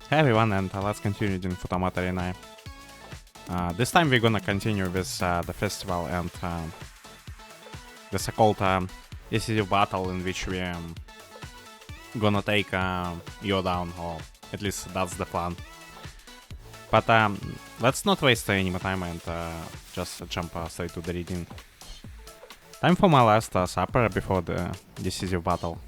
Hey everyone, and let's continue in Futamata Ren'ai. This time we're gonna continue with the festival and the so-called decisive battle in which we gonna take you down, or at least that's the plan. But let's not waste any more time and just jump straight to the reading. Time for my last supper before the decisive battle.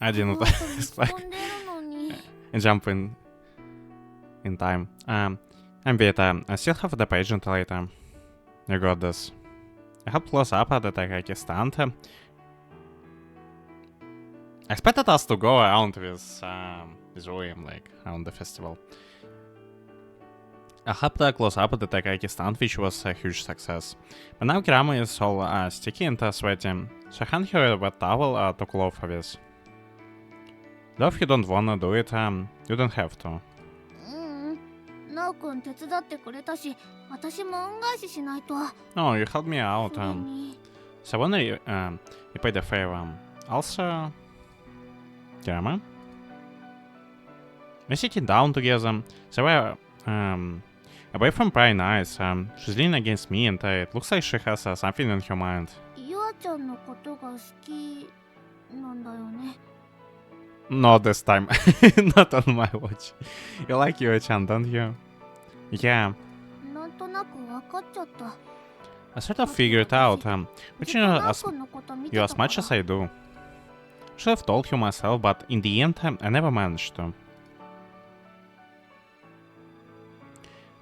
I didn't jump in time. I'm better. I still have the pageant later. You got this. I helped close up at the Taikaki stand. I expected us to go around with William, like, around the festival. I helped close up at the Taikaki stand, which was a huge success. But now Kirama is all sticky and sweaty, so I hand her a wet towel to cool off with. Though if you don't wanna do it, you don't have to. Oh, you helped me out. So I wanna repay the favor. Also, Kirama? We're sitting down together, so we're away from prying eyes. She's leaning against me, and it looks like she has something in her mind. Not this time. Not on my watch. You like Yua-chan, don't you? Yeah. I sort of figured out, but you know you as much as I do. Should have told you myself, but in the end, I never managed to.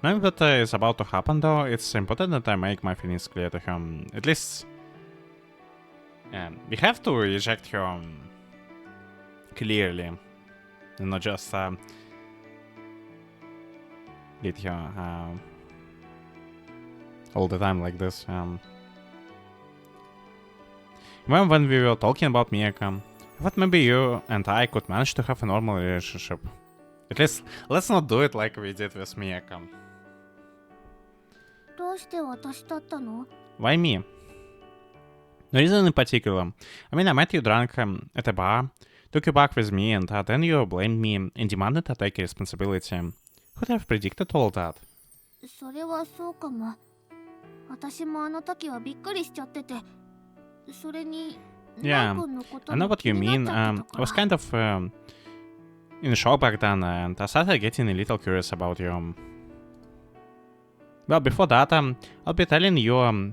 Knowing what is about to happen, though, it's important that I make my feelings clear to him. At least, we have to reject her clearly, and not just get her all the time like this. Even when we were talking about Miyaka, I thought maybe you and I could manage to have a normal relationship. At least, let's not do it like we did with Miyaka. Why me? No reason in particular. I mean, I met you drunk at a bar, took you back with me, and then you blamed me and demanded to take responsibility. Who'd have predicted all that? Yeah, I know what you mean. I was kind of in shock back then, and I started getting a little curious about you. Well, before that, I'll be telling you I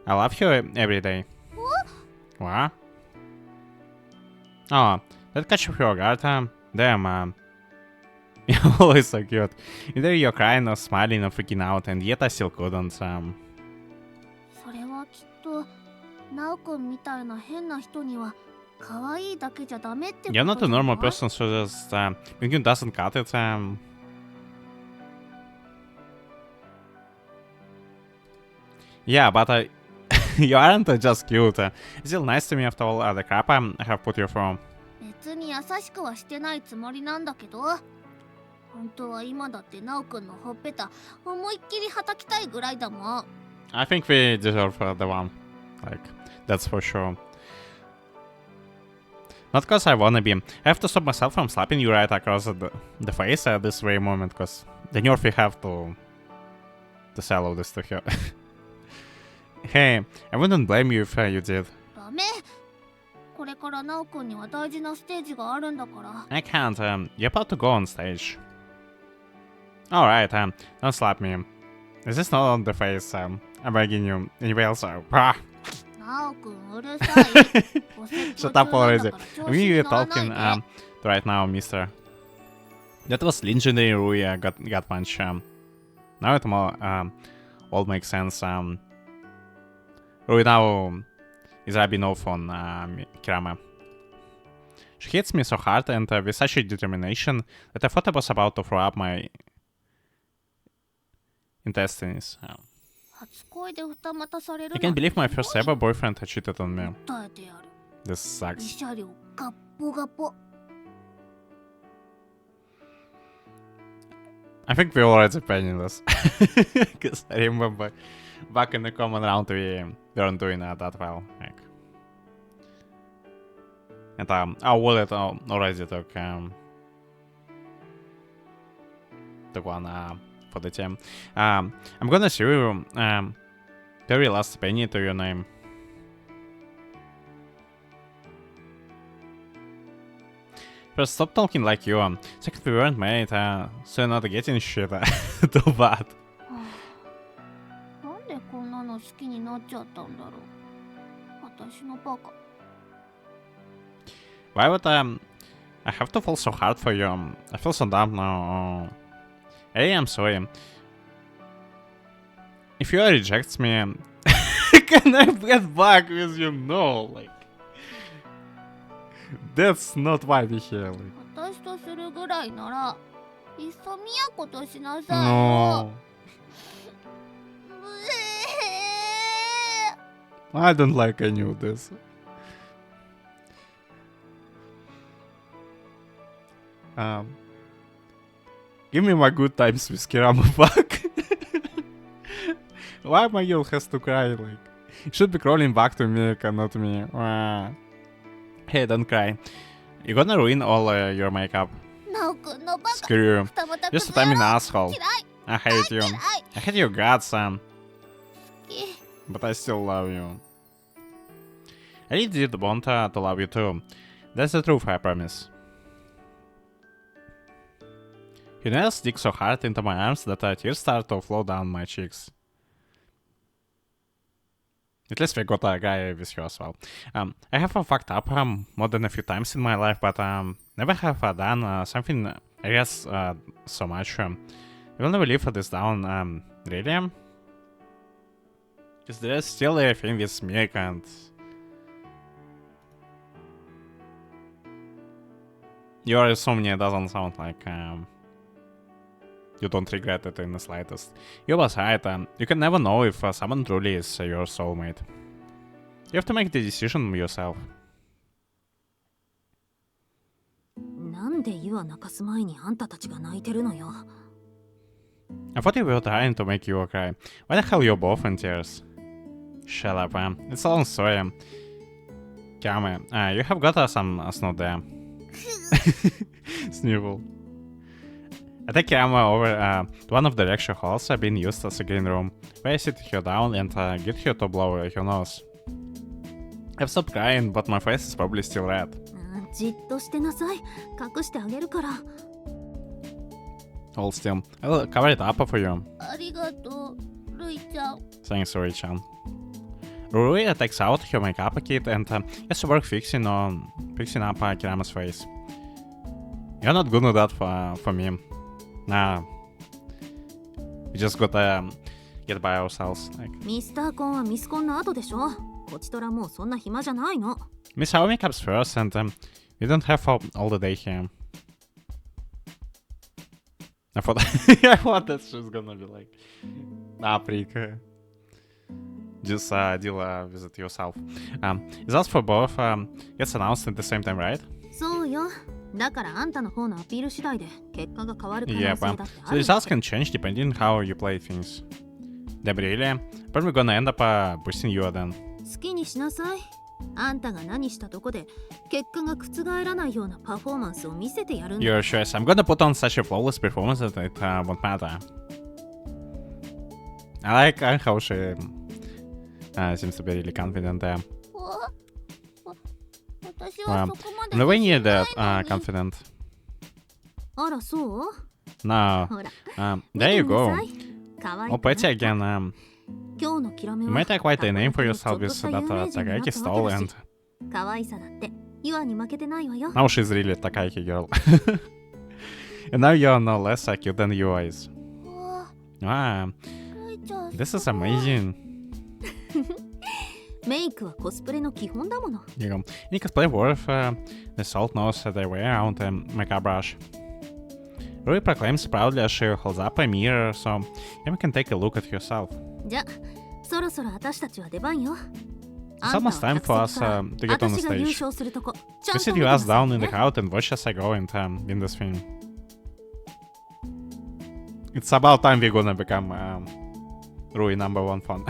love you every day. What? Oh, that catch of your guard, damn, you're always so cute. Either you're crying or smiling or freaking out, and yet I still couldn't, You're not a normal person, so just, Mingyu doesn't cut it, Yeah, but you aren't just cute. It's still nice to me after all the crap I have put you through. I think we deserve the one. Like, that's for sure. Not cause I wanna be. I have to stop myself from slapping you right across the face at this very moment, cause the nerve we have to sell all this to her. Hey, I wouldn't blame you if you did. I can't, you're about to go on stage. Alright, don't slap me. This is not on the face, I'm begging you. Anyway, also. Shut up already. I mean, you're talking right now, mister. That was legendary Rui got punch. Now it all makes sense. Rui now is rubbing off on Kirama. She hits me so hard and with such a determination that I thought I was about to throw up my intestines. I can't believe my first ever boyfriend had cheated on me. This sucks. I think we're already penniless. Because I remember back in the common round we weren't doing that well. Like, and our wallet already took one for the team. I'm gonna show you very last penny to your name. First, stop talking like you. Second, we weren't made, so you're not getting shit too bad. なんでこんなの好きになっちゃったんだろう。私のバカ。Why would I have to fall so hard for you? I feel so dumb now. Hey, I'm sorry. If you rejects me, can I get back with you? No, like that's not why we here. Like, 私とするぐらいなら、いっそみやことしなさいよ。 no, I don't like any of this. Give me my good times with Kirama back. Why my girl has to cry? Like, it should be crawling back to me, not me. Hey, don't cry. You're gonna ruin all your makeup. ナオくんのバカ。 Screw you. 二股 Just a time an asshole. 嫌い。 I hate you. 嫌い。 I hate your guts, son. 好き。 But I still love you. I really did want to love you too. That's the truth, I promise. You never stick so hard into my arms that tears start to flow down my cheeks. At least we got a guy with you as well. I have fucked up more than a few times in my life, but never have done something I guess so much. I will never live this down, really? Because there's still a thing with me and... Your insomnia doesn't sound like you don't regret it in the slightest. You was right, you can never know if someone truly is your soulmate. You have to make the decision yourself. なんで湯は泣かす前にあんたたちが泣いてるのよ。I thought you were trying to make you cry. Why the hell you're both in tears? Shut up, it's a long story. Kame, you have got some snow there. Snivel. I take Kame over to one of the lecture halls being used as a green room, where I sit her down and get her to blow her nose. I've stopped crying, but my face is probably still red. じっとしてなさい。隠してあげるから。Hold still. I'll cover it up for you. ありがとう、ルイちゃん。 Thanks, Rui-chan. Rui takes out her makeup kit and has to work fixing up Kirama's face. You're not good at that for me. Nah. We just gotta get by ourselves. Like. ミスターコンはミスコンの後でしょ。こちとらもうそんな暇じゃないの。Miss our makeups first and we don't have all the day here. I thought that shit's gonna be like... Nah, freak. Just deal with it yourself. Is that for both gets announced at the same time, right? そうよ。だからあんたの方のアピール次第で結果が変わる可能性 Yeah, だって but あ the る。 results can change depending on how you play things. Deb, really? But we're gonna end up boosting you then. 好きにしなさい。あんたが何したとこで結果が覆らないようなパフォーマンスを見せてやるんだ。 Your choice. I'm gonna put on such a flawless performance that it won't matter. I like how she seems to be really confident there. 私はそこまで I'm nowhere near 自信な that いのに。 confident. あらそう No. ほら There you 見てみな go. さい。かわい Oh, くない pretty again. 今日のキラメ You は might take quite a name for ちょ yourself っと with した有 that 名人にな Takaki った style わけだ and し可愛さだってユアに負けてないわよ。 now she's really Takaki girl. And now you're no less cute than you is. うわ Ah, ルイちゃん this is すごい amazing. メイクはコスプレの基本だもの。 You know, you can play worth the salt nose that they wear around the makeup brush. Rui proclaims proudly as she holds up a mirror, so you can take a look at yourself. じゃそろそろ私たちは出番よ。 It's almost time for us to get on the 私が優 stage. 勝するとこちゃ You んと sit 見て your な ass さい down in the ね。 crowd and watch as I go and win this thing. It's about time we're gonna become Rui #1 fan.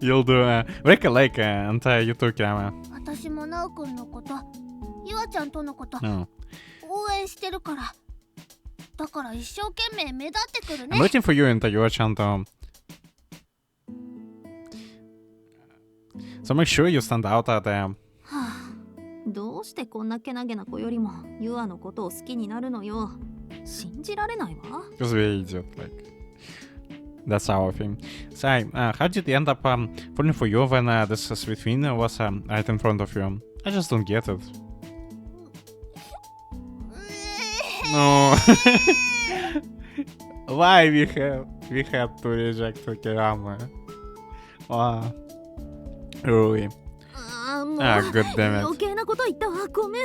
You'll do Rick Lake and YouTube camera. 私もナオくんのことゆあちゃんとのこと No. 応援してるからだから一生懸命目立ってくる I'm ね rooting for you and your channel. So make sure you stand out there. はあ、どうしてこんなけなげな子よりもユアのことを好きになるのよ。信じられないわ。 Because we're idiot, like. That's our thing. So, how did you end up falling for you when this sweet thing was right in front of you? I just don't get it. No. Why we had to reject Kirama? Wow. Rui. ああ、もう、 good damn it. 余計なこと言ったわ。ごめん。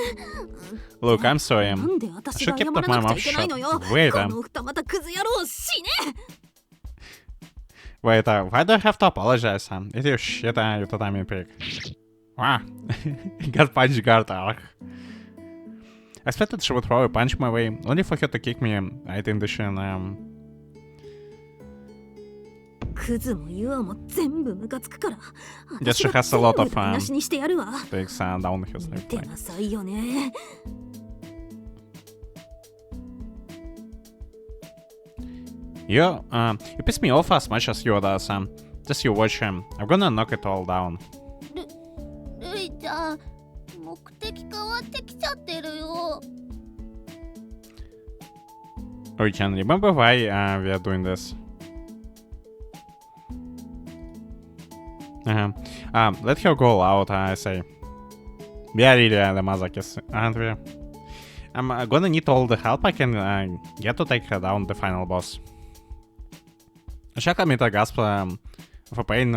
Look, I'm sorry. なんで私が I should 謝 keep ら my な mouth くちゃいけないの shut. よ。 Wait, この二股クズ野郎死ね。 wait, why do I have to apologize? It is shit, you tatami pig. Wow. Got punch guard arc. I expected she would throw a punch my way, only for her to kick me right in the shin. クズもユアも全部ムカつくから。 Yes, she 私が has a lot 全 of 部台無しにしてやるわ。 takes down his 見 left て leg. なさいよね。 You piss me off as much as you does. Just you watch him. I'm gonna knock it all down. ルイちゃん目的変わってきちゃってるよ We can remember why we are doing this. Let her go out, I say. We are really the masochists, aren't we? I'm gonna need all the help I can get to take her down the final boss. Check out a gasp for pain.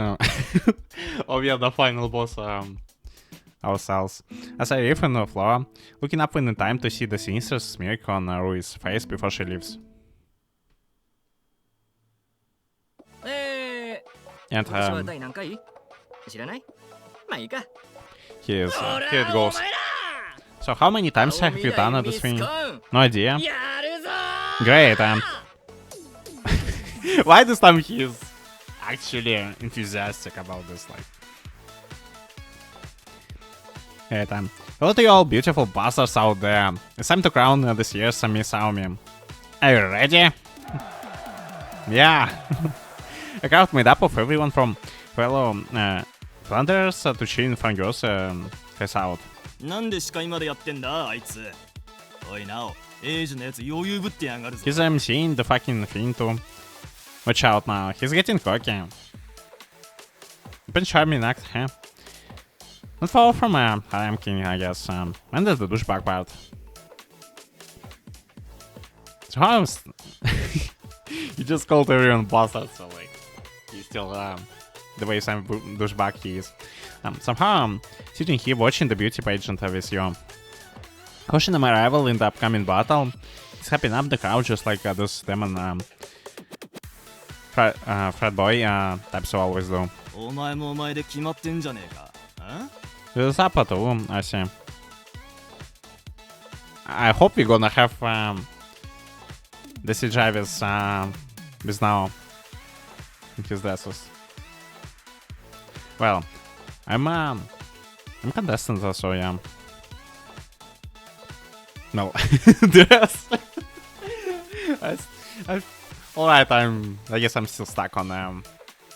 Oh, we are the final boss ourselves. As I riff on the floor, looking up in time to see the sinister smirk on Rui's face before she leaves. And は第何回知らないまあいいか here it goes. So how many times have you done this thing? No idea. やるぞ Great. Why this time he's actually enthusiastic about this? Like, great. Hello to you all beautiful bastards out there. It's time to crown this year's Miss Aomi. Are you ready? Yeah. A crowd made up of everyone from fellow Flanders to Chin fangirls face out. なんで司会までやってんだあいつおいなおエイジのやつ余裕ぶってやがるぞ He's seeing the fucking thing too. Watch out now, he's getting cocky. Been charming act, huh? Not far from Harem King, I guess. And there's the douchebag part. So how you just called everyone bastard, so like he's still the way some douchebag he is. Somehow sitting here watching the beauty pageant with you. Watching my rival in the upcoming battle. It's hyping up the crowd just like those demon frat boy types always do. お前もお前で決まってんじゃねえか There's up too, I see. I hope we're gonna have the CGI with now in his dresses. Well, I'm contestant, so yeah. No, dress. Alright, I guess I'm still stuck on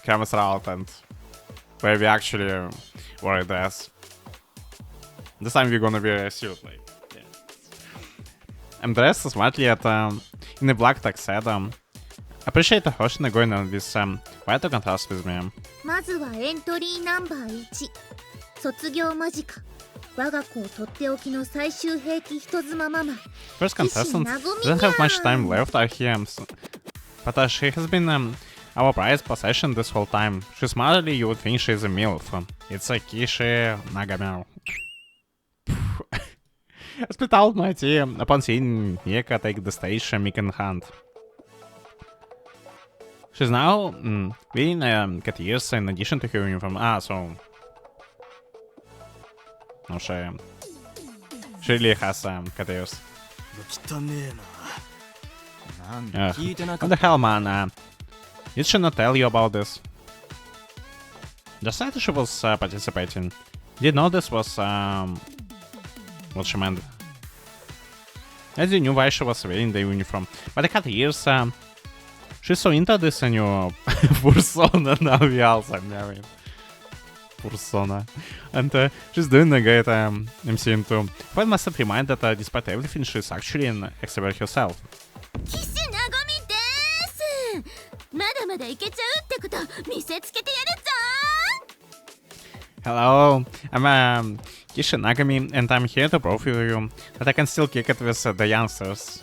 Kramer's route and where we actually wear a dress. This time we're gonna wear a suit, like, yeah. I'm dressed smartly in a black tuxedo. Appreciate Hoshina going on with white to contrast with me. まずはエントリーナンバー1卒業間近我が校とっておきの最終兵器人妻ママ First contestant doesn't have much time left, I hear, but she has been our prized possession this whole time. She's smartly, you would think she's a MILF. It's a Kishi Nagamel. I spit out my tea upon seeing Yeka take the stage and Mikan hand. She's now wearing cat ears in addition to her uniform. So... No, she really has cat ears. 汚ねえななんだ聞いてなか What っ the hell, man? Did she not tell you about this? Just said she was participating. Did know this was what she meant. As you knew why she was wearing the uniform. But I cut years. She's so into this new persona now. We also married. Persona. And she's doing a great MC too. But must have reminded that despite everything, she's actually an extrovert herself. 岸なごみです。まだまだいけちゃうってこと見せつけてやるぞ。 Hello, I'm Kisha Nagami, and I'm here to prove to you that I can still kick it with the youngsters.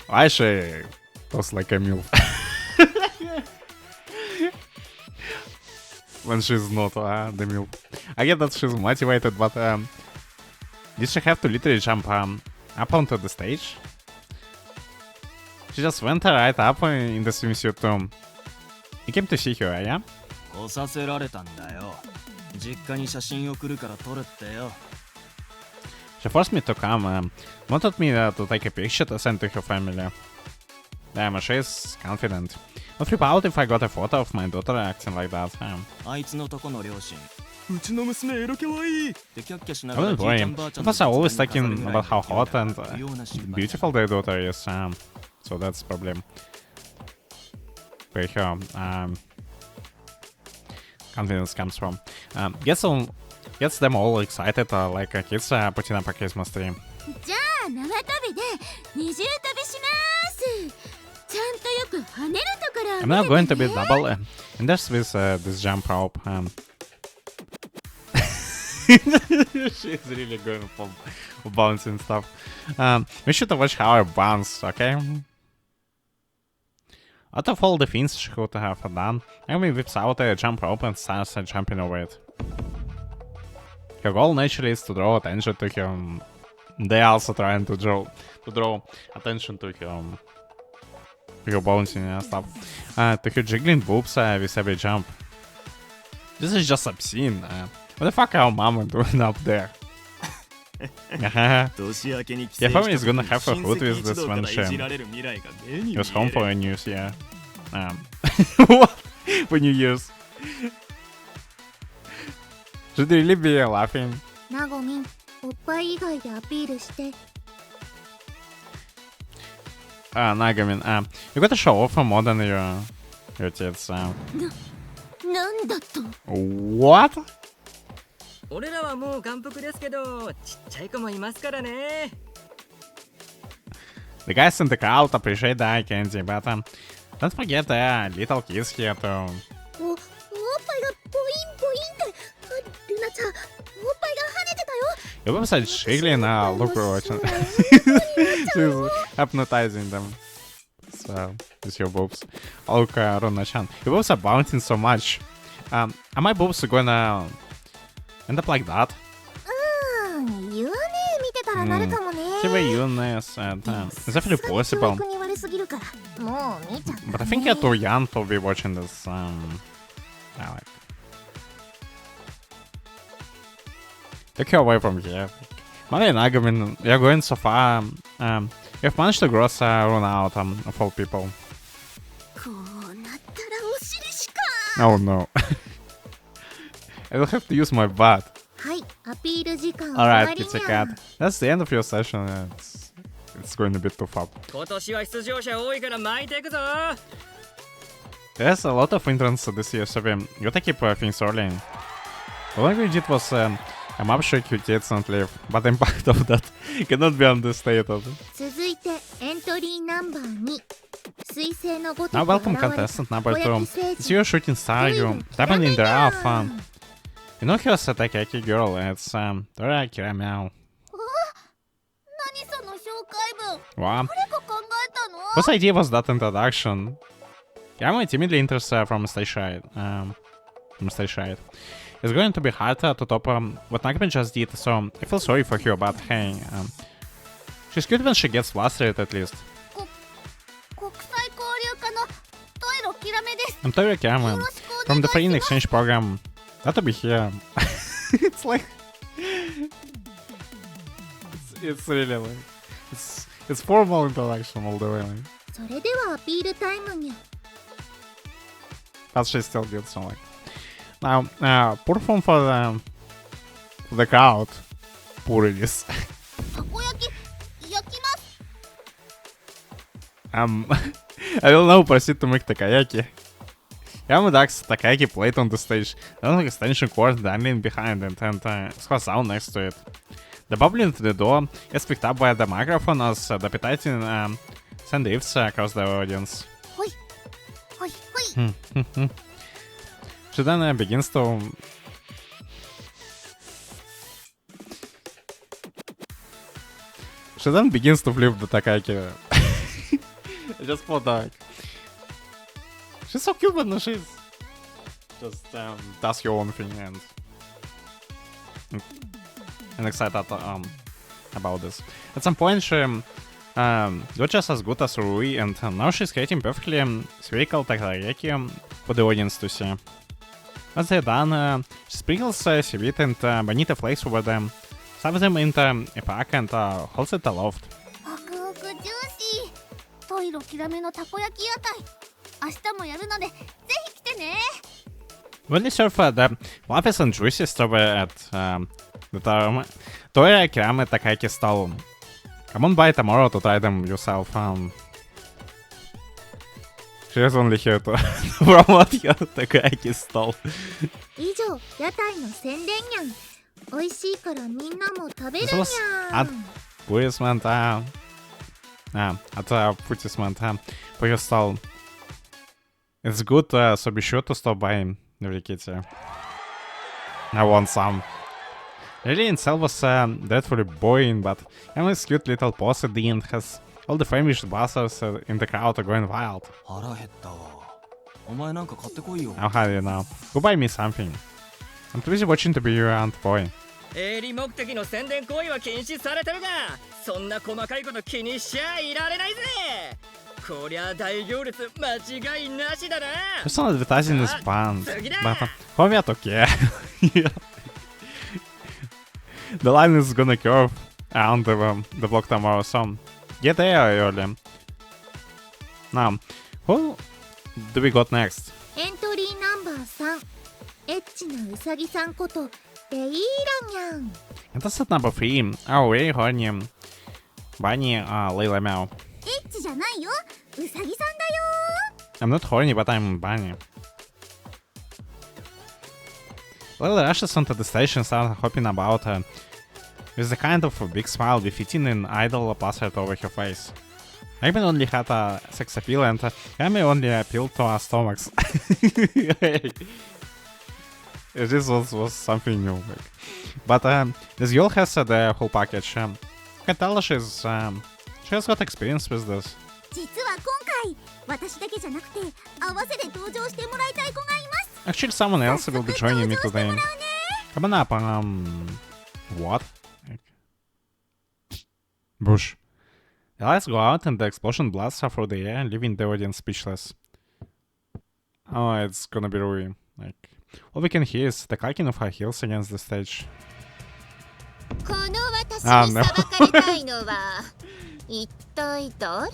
Why she was like a MILF? When she's not the MILF. I get that she's motivated, but did she have to literally jump up onto the stage? She just went right up in the swimsuit too. You came to see her, yeah? 来させられたんだよ。実家に写真送るから撮るってよ。 She forced me to come, wanted me to take a picture to send to her family. Damn, she's confident. I'll flip out if I got a photo of my daughter acting like that. あいつのとこの両親。うちの娘エロキャワイイってキャッキャしなが I ら wouldn't じいちゃ worry. んばあちゃん Because I always の talking 飾るぐらい about how hot and 不要な心配 beautiful their daughter is, so that's problem. Where her confidence comes from. Gets them all excited, like kids putting up a Christmas tree. じゃあ縄跳びで二重跳びします。ちゃんとよく跳ねるところを I'm 見 now せ going て to be ね。 double, and there's this jump rope. She's really good for bouncing stuff. We should watch how I bounce, okay? Out of all the things she could have done, Amy whips out a jump rope and starts jumping over it. Her goal naturally is to draw attention to her. They also trying to draw attention to her bouncing and stuff. To her jiggling boobs with every jump. This is just obscene. What the fuck are our mama doing up there? Your family is gonna have a hood with this when she goes home for a New Year. What? For New Year's? Should they really be laughing? なごみん、おっぱい以外でアピールして。 Nagamin, you gotta show off more than your tits. なんだと What? 俺らはもう眼福ですけど、ちっちゃい子もいますからね。 The guys in the crowd appreciate the eye candy, but don't forget the little kids here too. おっぱいがボインボインって。ルナちゃん、おっぱいが跳ねてたよ。 Your website is jiggling now, look for watching. She's hypnotizing them. So, it's your boobs. Look, Rona-chan. Your boobs are bouncing so much. Are my boobs gonna end up like that? 言わねえ見てたらなるかもね。 See where you is, it's definitely possible. 教育に悪すぎるからもう見ちゃったね。 But I think you're too young to be watching this. Take her away from here. Mari and Nagamin, you're going so far. You've managed to gross run out of all people. こうなったらお尻しか。 Oh no. I'll have to use my butt. はい、アピール時間終わ Alright, り Pizza にゃ Cat. That's the end of your session. It's going a bit too far. 今年は出場者多いから巻いていくぞ。 There's a lot of entrants this year, so you gotta keep things rolling. All we did was map shake your tits and leave, but the impact of that cannot be understated. 続いてエントリーナンバー2水星のごとく Now 現 welcome れた contestant number 小 2. 焼き It's 星 your 人 shooting star, you diamond in the rough. You know here's a Takeki girl, it's Dora Akira Meow. 何その紹介文。 Wow. 誰が考えたの？ Whose idea was that introduction? Yeah, I'm timidly interested from stage right. It's going to be harder to top what Nagamin just did, so I feel sorry for her, but hey, she's cute when she gets flustered at least. 国際交流課のトイロキラメです。 I'm Tori Akira よろしくお願 from い the し foreign ます。 exchange program. Glad to be here. It's like it's really like it's formal introduction all the way. Like. それではアピールタイムにゃ。 But she still did some like. Now, perform for the crowd. Puris. たこ焼き焼きます。I will now proceed to make takoyaki. Yamaduck's takoyaki plate on the stage, then an extension cord dangling behind it, and squats down next to it. The bubbling to the door is picked up by the microphone as the appetizing send drifts across the audience. ほいほいほい。 She then begins to... She then begins to flip the takoyaki. Just for the... She's so cute, but no, she's... Just does her own thing and excited about this. At some point she got just as good as Rui, and now she's creating perfectly spherical takoyaki for the audience to see. Once they're done, she sprinkles seaweed and bonita flakes over them, stuffs them into a pack and holds it aloft. ホクホクジューシー。トイロキラメのたこ焼き屋台。明日もやるのでぜひ来てね。When they serve the fluffy and juicy strawberry at the Toya Kirame Takoyaki stall. Come on by tomorrow to try them yourself. She is only here to promote your Takoyaki stall. 以上屋台の宣伝にゃん。美味しいからみんなも食べるに This was ゃ at ん。 advertisement for your stall. It's good, so be sure to stop by, Kitty. I want some. Really itself was dreadfully boring, but Emily's cute little pose at the end has all the famished buzzers in the crowd are going wild. 腹減ったわ。お前なんか買ってこいよ。 I'll have you now. Go buy me something. I'm too busy watching to be your aunt boy. 営利目的の宣伝行為は禁止されてるが、そんな細かいこと気にしちゃいられないぜ。こりゃ大行列間違いなしだな。 There's no advertising this band, Сюда! but Hoviat okay. Yeah. The line is gonna curve around the block tomorrow, so get there early. Now, who do we got next? エントリーナンバー3、エッチなウサギさんことレイーラニャン。 And that's at number 3, our very horny bunny Layla Meow. エッチじゃないよ。うさぎさんだよ。 I'm not horny, but I'm bunny. Layla rushes onto the stage and starts hopping about with a kind of a big smile befitting an idol plastered over her face. Amy only had a sex appeal and Amy only appealed to our stomachs. This was something new. But this girl has the whole package. You can tell she has got experience with this. 実は今回私だけじゃなくて合わせて登場してもらいたい子がいます。 Actually, someone else will be joining me today. Come on up, what? Bush. The lights go out and the explosion blasts her through the air, leaving the audience speechless. Oh, it's gonna be Rui. Like, all we can hear is the clacking of her heels against the stage. この私あに裁かれたいのは一体誰？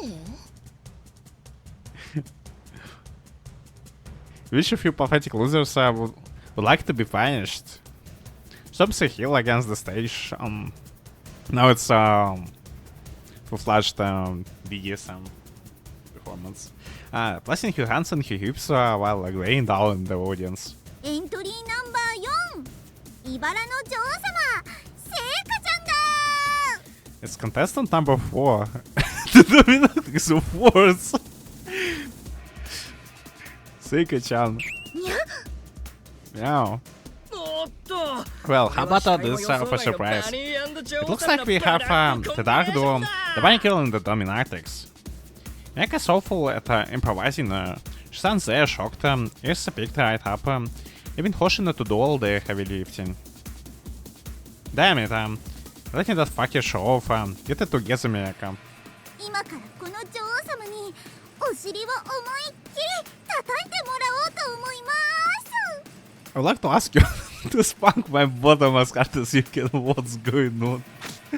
Which of you pathetic losers would like to be punished? Stop the heel against the stage. Now it's full-fledged BDSM performance. Placing her hands on her hips while laying down in the audience. エントリーナンバー4、茨の女王様、聖華ちゃんだ。 It's contestant number 4. The dominating force. Seika-chan. Meow. おっと。 Well, how about this for surprise? It looks like we have the Dark Duo, the Bunny Girl, and the Dominatrix. Meka is awful at improvising. She stands there shocked, ears picked right up, even Hoshina to do all the heavy lifting. Damn it, letting that fucker show off, get it together, Meka. 今からこの女王様にお尻を思いっきり叩いてもらおうと思います。 I would like to ask you to spank my bottom as hard as you can. What's going on?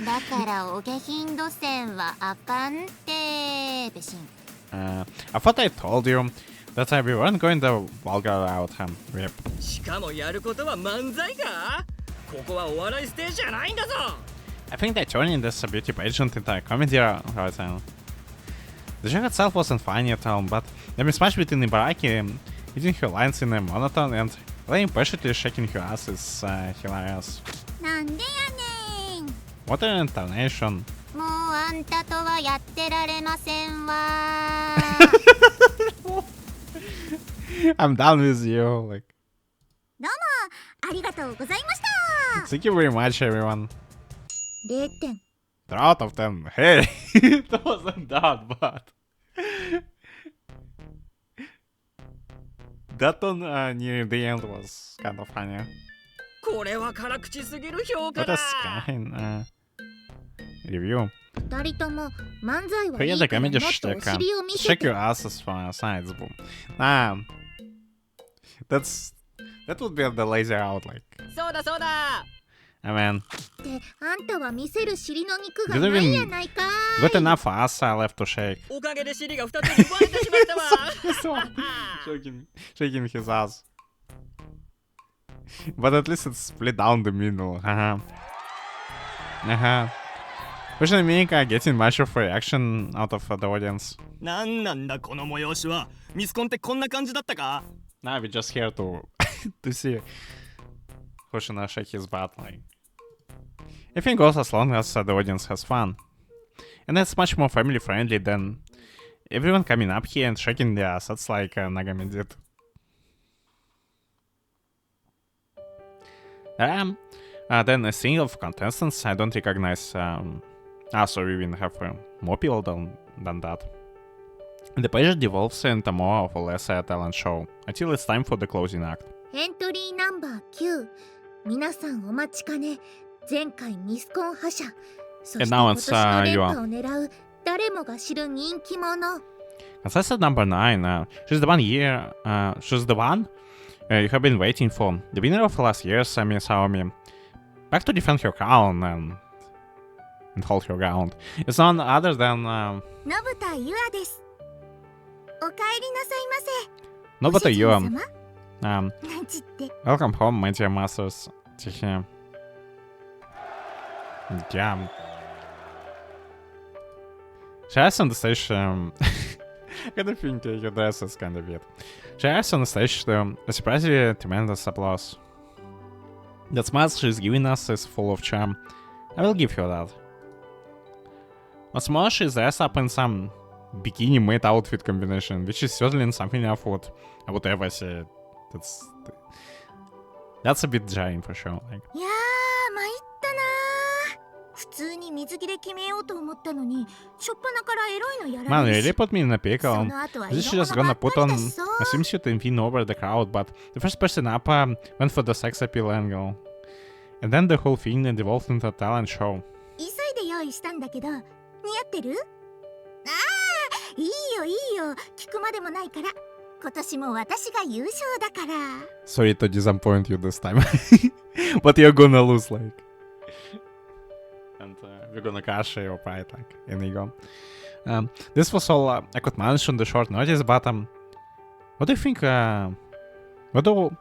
だからお下品路線はあかんってべしん。I thought I told you that we weren't going the vulgar route, Rip. しかもやることは漫才か？ここはお笑いステージじゃないんだぞ。 I think they're turning this beauty pageant into a comedy right now. The joke itself wasn't funny at all, but the mismatch between Ibaraki eating her lines in a monotone and laying patiently shaking her ass is hilarious. なんでやねん。 What an intonation. もうあんたとはやってられませんわ。 I'm done with you. Like, どうもありがとうございました。 thank you very much, everyone. 0点。 They're out of them. Hey, it wasn't that bad. That one near the end was kind of funny. これは辛口すぎる評価 What だ。 a kind review. 2人とも漫才はい Forget い the からもっ comedy とお shtick. 尻を見せ Check て。 your asses for sides, boom. That would be the lazy out, like. そうだそうだ。 I mean, ってあんたは見せる尻の肉が Didn't ない even やないか good ーい。 enough ass left to shake. おかげで尻が2つに割れてしまったわ。 shaking his ass. But at least it's split down the middle. Especially me getting much of reaction out of the audience. なんなんだこの催しは。ミスコンってこんな感じだったか？ Now we're just here to to see Hoshina shake his butt. Like, I think goes as long as the audience has fun, and that's much more family friendly than everyone coming up here and shaking their assets like Nagami did. Then a scene of contestants I don't recognize. So we even have more people than that. The pageant devolves into more or less a talent show until it's time for the closing act. エントリーナンバー9。皆さんお待ちかね。前回ミスコン覇者。そして now 今 it's, 年の連覇を狙う誰もが知る人気者。 Contestant number 9. She's the one you have been waiting for. The winner of last year's Saomi. Back to defend her crown and hold her ground. It's none other than 信田優愛です。お帰りなさいませ。 Nobata ご主人 Yuam. 様なんちって。 Welcome home, my dear masters. Yeah. She arrives on the stage. I gotta think your dress is kind of weird. She arrives on the stage to a surprisingly tremendous applause. That smile she's giving us is full of charm. I will give her that. What's more, she's dressed up in some bikini maid outfit combination, which is certainly something I would ever say. That's a bit jarring for sure. Like, いやー参ったなー。普通に水着で決めようと思ったのに、しょっぱなからエロいのやら man, れる really し。 put me in a そ pickle. の後は This 色 is just 物ば gonna っか put り on だしさ。 a swimsuit and win over the crowd, but the first person up went for the sex appeal angle. And then the whole thing devolved into a talent show. 急いで用意したんだけど、似合ってる？ああ、いいよいいよ。聞くまでもないから。今年も私が優勝だから。 Sorry to disappoint you this time. But you're gonna lose, like. And we're gonna crush your pride, like, and ego. This was all I could manage on the short notice, but what do you think? What do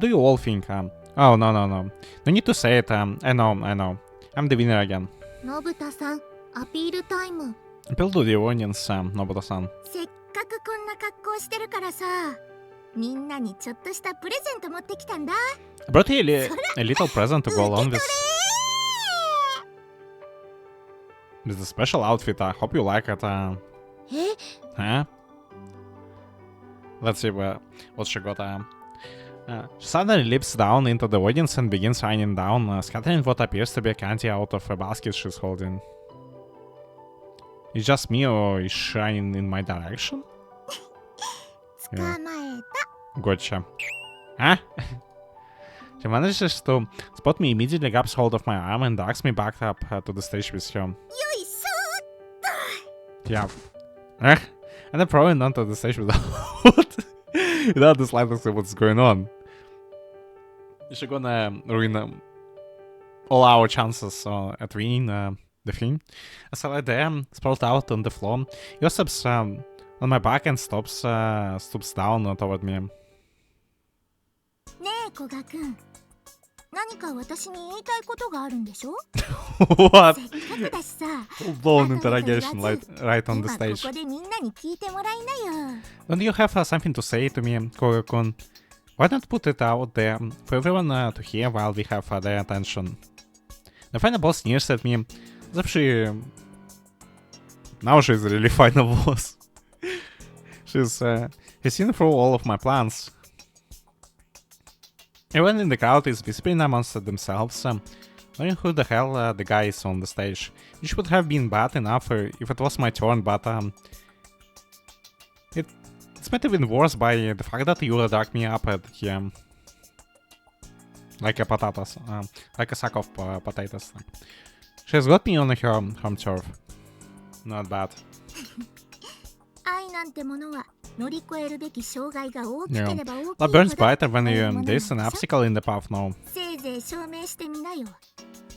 you all think? Oh no. No need to say it. I know. I'm the winner again. 信田さん、アピールタイム。 Appeal to the audience, Nobuta-san. せっかくこんな格好してるからさ、みんなにちょっとしたプレゼント持ってきたんだ。 I brought you a little present to go along with the special outfit. I hope you like it. え Huh? Let's see what she got. She suddenly leaps down into the audience and begins raining down, scattering what appears to be candy out of a basket she's holding. It's just me, or is she shining in my direction? 捕まえた。 Gotcha. Huh? She manages to spot me, immediately grabs hold of my arm and drags me back up to the stage with her. よいしょ。 Yeah. And I'm probably not on the stage without the slightest clue what's going on. She's gonna ruin all our chances at winning the thing. As I lie there, sprawled out on the floor, Yosep's on my back and stoops down toward me. ねえ古賀くん、何か私に言いたいことがあるんでしょ？ What? せっかくだしさ、 Full-blown interrogation right on the 今こ stage. こでみんなに聞いてもらいなよ。 Don't you have something to say to me, Koga-kun? Why not put it out there for everyone to hear while we have their attention? The final boss sneers at me, as if she... Now she's really final boss. She's seen through all of my plans. Everyone in the crowd is whispering amongst themselves, wondering who the hell the guy is on the stage. Which would have been bad enough if it was my turn, but it's made even worse by the fact that you dug me up at here. Like a potatoes, like a sack of potatoes. She's got me on her home turf. Not bad. 愛なんてものは乗り越えるべき障害が大きければ大きいほ That ど burns brighter when 愛のもの there's an なんでしょ？ obstacle in the path now. せいぜい証明してみなよ。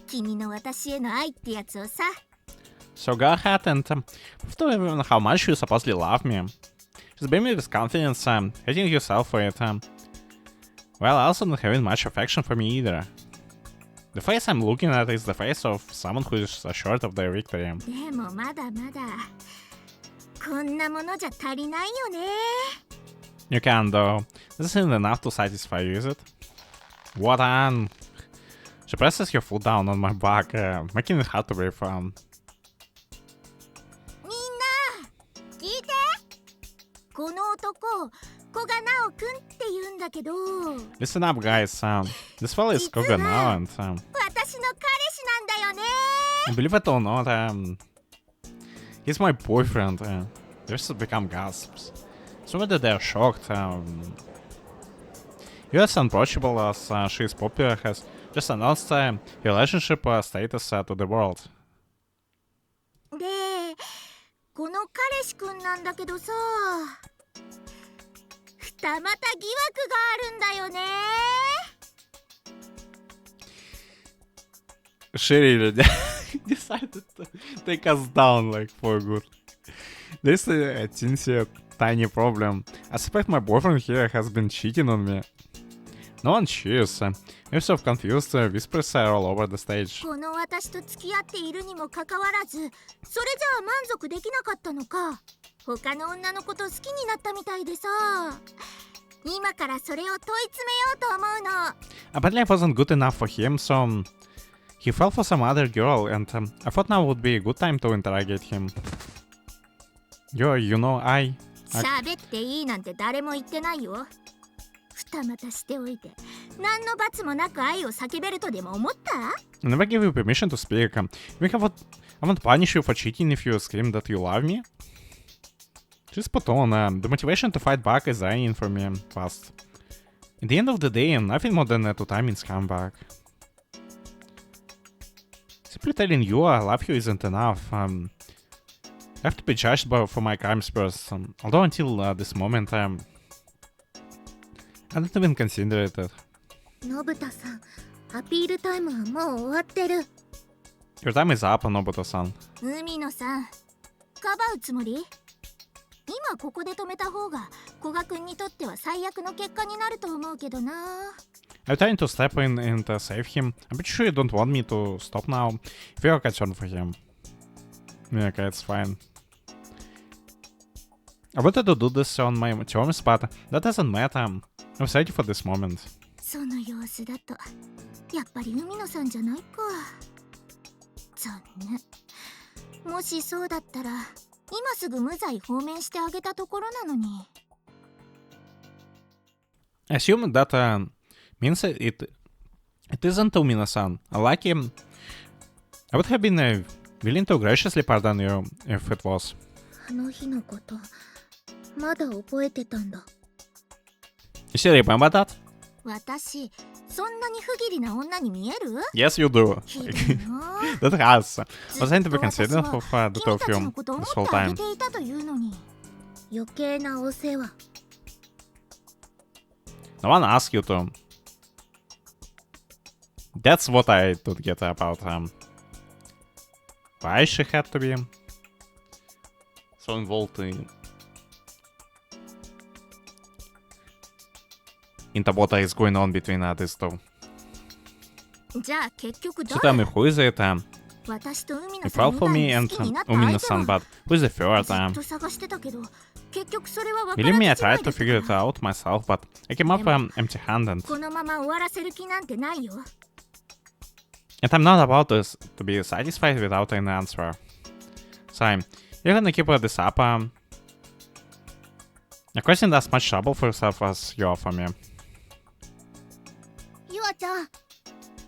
君の私への愛ってやつをさ。 So go ahead and prove to everyone how much you supposedly love me. Just beam me with confidence, hating yourself for it. Well, also not having much affection for me either. The face I'm looking at is the face of someone who is assured of their victory. でもまだまだこんなものじゃ足りないよね。 You can, though. This isn't enough to satisfy you, is it? What on? She presses her foot down on my back, making it hard to breathe. みんな聞いて。この男、古賀直くんって言うんだけど、 Listen up, guys. This fella is Koga now, and 私の彼氏なんだよね。 believe it or not, he's my boyfriend. The rest become gasps. So that they're shocked. You as unapproachable as she is popular has just announced her relationship status to the world. で、この彼氏くんなんだけどさ、二股疑惑があるんだよね。 She really decided to take us down like for good. There's a teensy tiny problem. I suspect my boyfriend here has been cheating on me. No one cheers. I'm so confused, whispers are all over the stage. この私と付き合っているにもかかわらず、それじゃあ満足できなかったのか。他の女のこと好きになったみたいでさ、今からそれを問い詰めようと思うの。 Apparently I wasn't good enough for him, so he fell for some other girl, and I thought now would be a good time to interrogate him. You know, I 喋っていいなんて誰も言ってないよ。二股しておいて、何の罰もなく愛を叫べるとでも思った？ never gave you permission to speak. I won't punish you for cheating if you scream that you love me. Just put on. The motivation to fight back is dying for me fast. At the end of the day, nothing more than a two-timing scumbag. Simply telling you I love you isn't enough. I have to be judged for my crimes first. Although until this moment, I didn't even consider it. のぶたさん、アピールタイムはもう終わってる。 Your time is up, Nobuto-san. 海野さん、かばうつもり？今ここで止めた方が古賀くんにとっては最悪の結果になると思うけどな。 I'm trying to step in and save him. I'm pretty sure you don't want me to stop now. If you're concerned for him. Yeah, okay, it's fine. I wanted to do this on my terms, but that doesn't matter. I'm ready for this moment. その様子だとやっぱり海野さんじゃないか。残念。もしそうだったら今すぐ無罪放免してあげたところなのに。 I assume that means it isn't Umina-san. Like him, I would have been willing to graciously pardon you if it was. あの日のことまだ覚えてたんだ。 You still remember that? 私そんなに不義理な女に見える？ Yes, you do. ひどいな。 That has. ずっ Was I to と be 私 considerate は of the 君 Oh, two of たち you のこと思 this っ whole てあげ time? ていたというのに。余計なお世話。 No one asked you to. That's what I don't get about why she had to be so involved into what is going on between these two. じゃあ結局 So 誰 tell me, who is it? 私と海野 You さん fell 以 for 外 me に and 好きになった相 Umino 手 san, は but who is the third? ずっと探してたけど結局それは分か Believe ら me, ず I じまい tried だ to った figure から it out myself, but I came up empty-handed. このまま終わらせる気なんてないよ And I'm not about to be satisfied without an answer. So, you're gonna keep this up. A question that's much trouble for yourself as you offer me. ゆあちゃん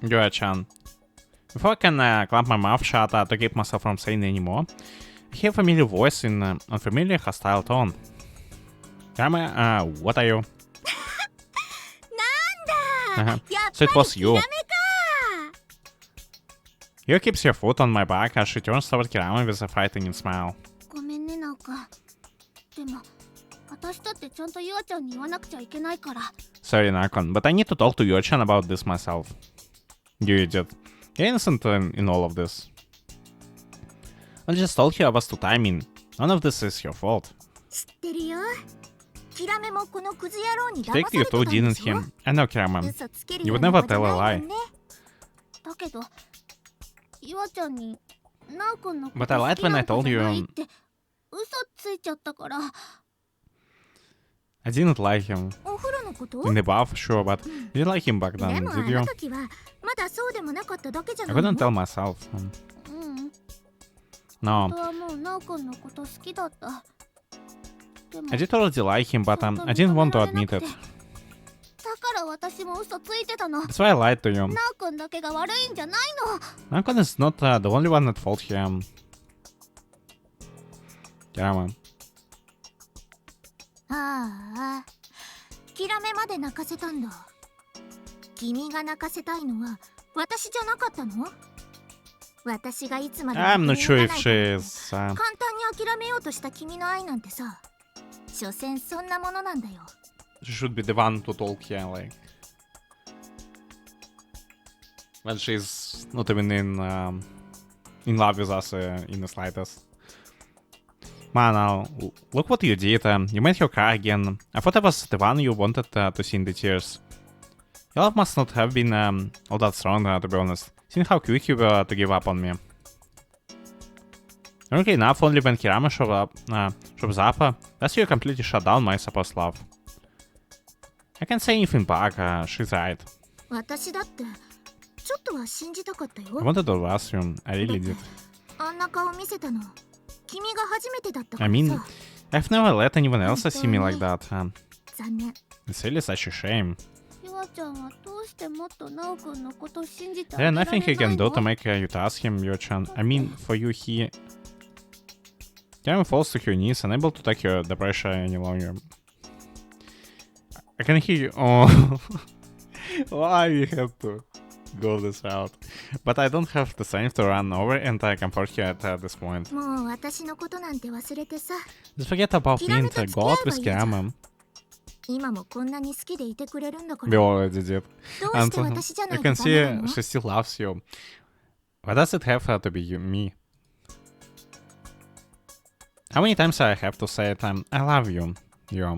Yua-chan. Before I can clamp my mouth shut to keep myself from saying anymore, I hear a familiar voice in an unfamiliar hostile tone. Kame, what are you? なんだ Uh-huh. やっ So ぱ it り was ヒ you. ラメか You keeps your foot on my back as she turns toward Kirame with a frightening smile. ごめんねなんかでも私だってちゃんとゆあちゃんに言わなくちゃいけないから Sorry, Nakon, but I need to talk to Yua-chan about this myself. You idiot. You're innocent in all of this. I just told you I was too timing. None of this is your fault. 知ってるよヒラメもこのクズ野郎に He 騙 tricked され you てた too, んで didn't し he? ょ I know, Kirame. 嘘つける You よ would うな never 子じゃ tell a ない lie. もんねだけどゆあちゃんになおくんのこと But I 好 lied き when な I んか told じ you. ゃないって嘘ついちゃったから I didn't like him. お風呂のこと In the bath, sure, but you didn't like him back で then, もあ did you? の時はまだそうでもなかっただけじゃ I ないの couldn't tell myself. うん本 No, 当はもうなおくんのこと好きだったでも I did already like him, but ちゃんと I didn't want to 認め admit られ it. なくてだから私も嘘ついてたの That's why I lied to you. なおくんだけが悪いんじゃないの Nakon is not the only one at fault here. Kirame. ああヒラメまで泣かせたんだ君が泣かせたいのは私じゃなかったの私がいつまでも I'm not sure if ない she is. 簡単に諦めようとした君の愛なんてさ所詮そんなものなんだよ She should be the one to talk here, like. When she's not even in love with us in the slightest. Man, now, look what you did. You made her cry again. I thought I was the one you wanted to see in the tears. Your love must not have been all that strong, to be honest. Seeing how quick you were to give up on me. Okay, enough, only when Kirame shows up, that's you completely shut down my supposed love. I can't say anything back, she's right. 私だってちょっとは信じたかったよ I wanted to ask you, I really did. あんな顔見せたの君が初めてだったか I ら mean, さ I've never let anyone else see me like that. 残念 It's really such a shame. ゆあちゃんはどうしてもっとなおくんのこと信じてあ There's げられ nothing he ない can do to の make you to ask him, Yo-chan. I mean, for you, he... Karen falls to her knees, unable to take the pressure any longer. I can hear you. Oh, why you have to go this route? But I don't have the strength to run over and comfort her at this point. もう私のことなんて忘れてさ Just forget about me and go out with Karen. 今もこんなに好きでいてくれるんだか We ら already did. どうし And て私じゃな I いと can ダメ see なの she still loves you. Why does it have to be me? How many times I have to say it? I love you, you.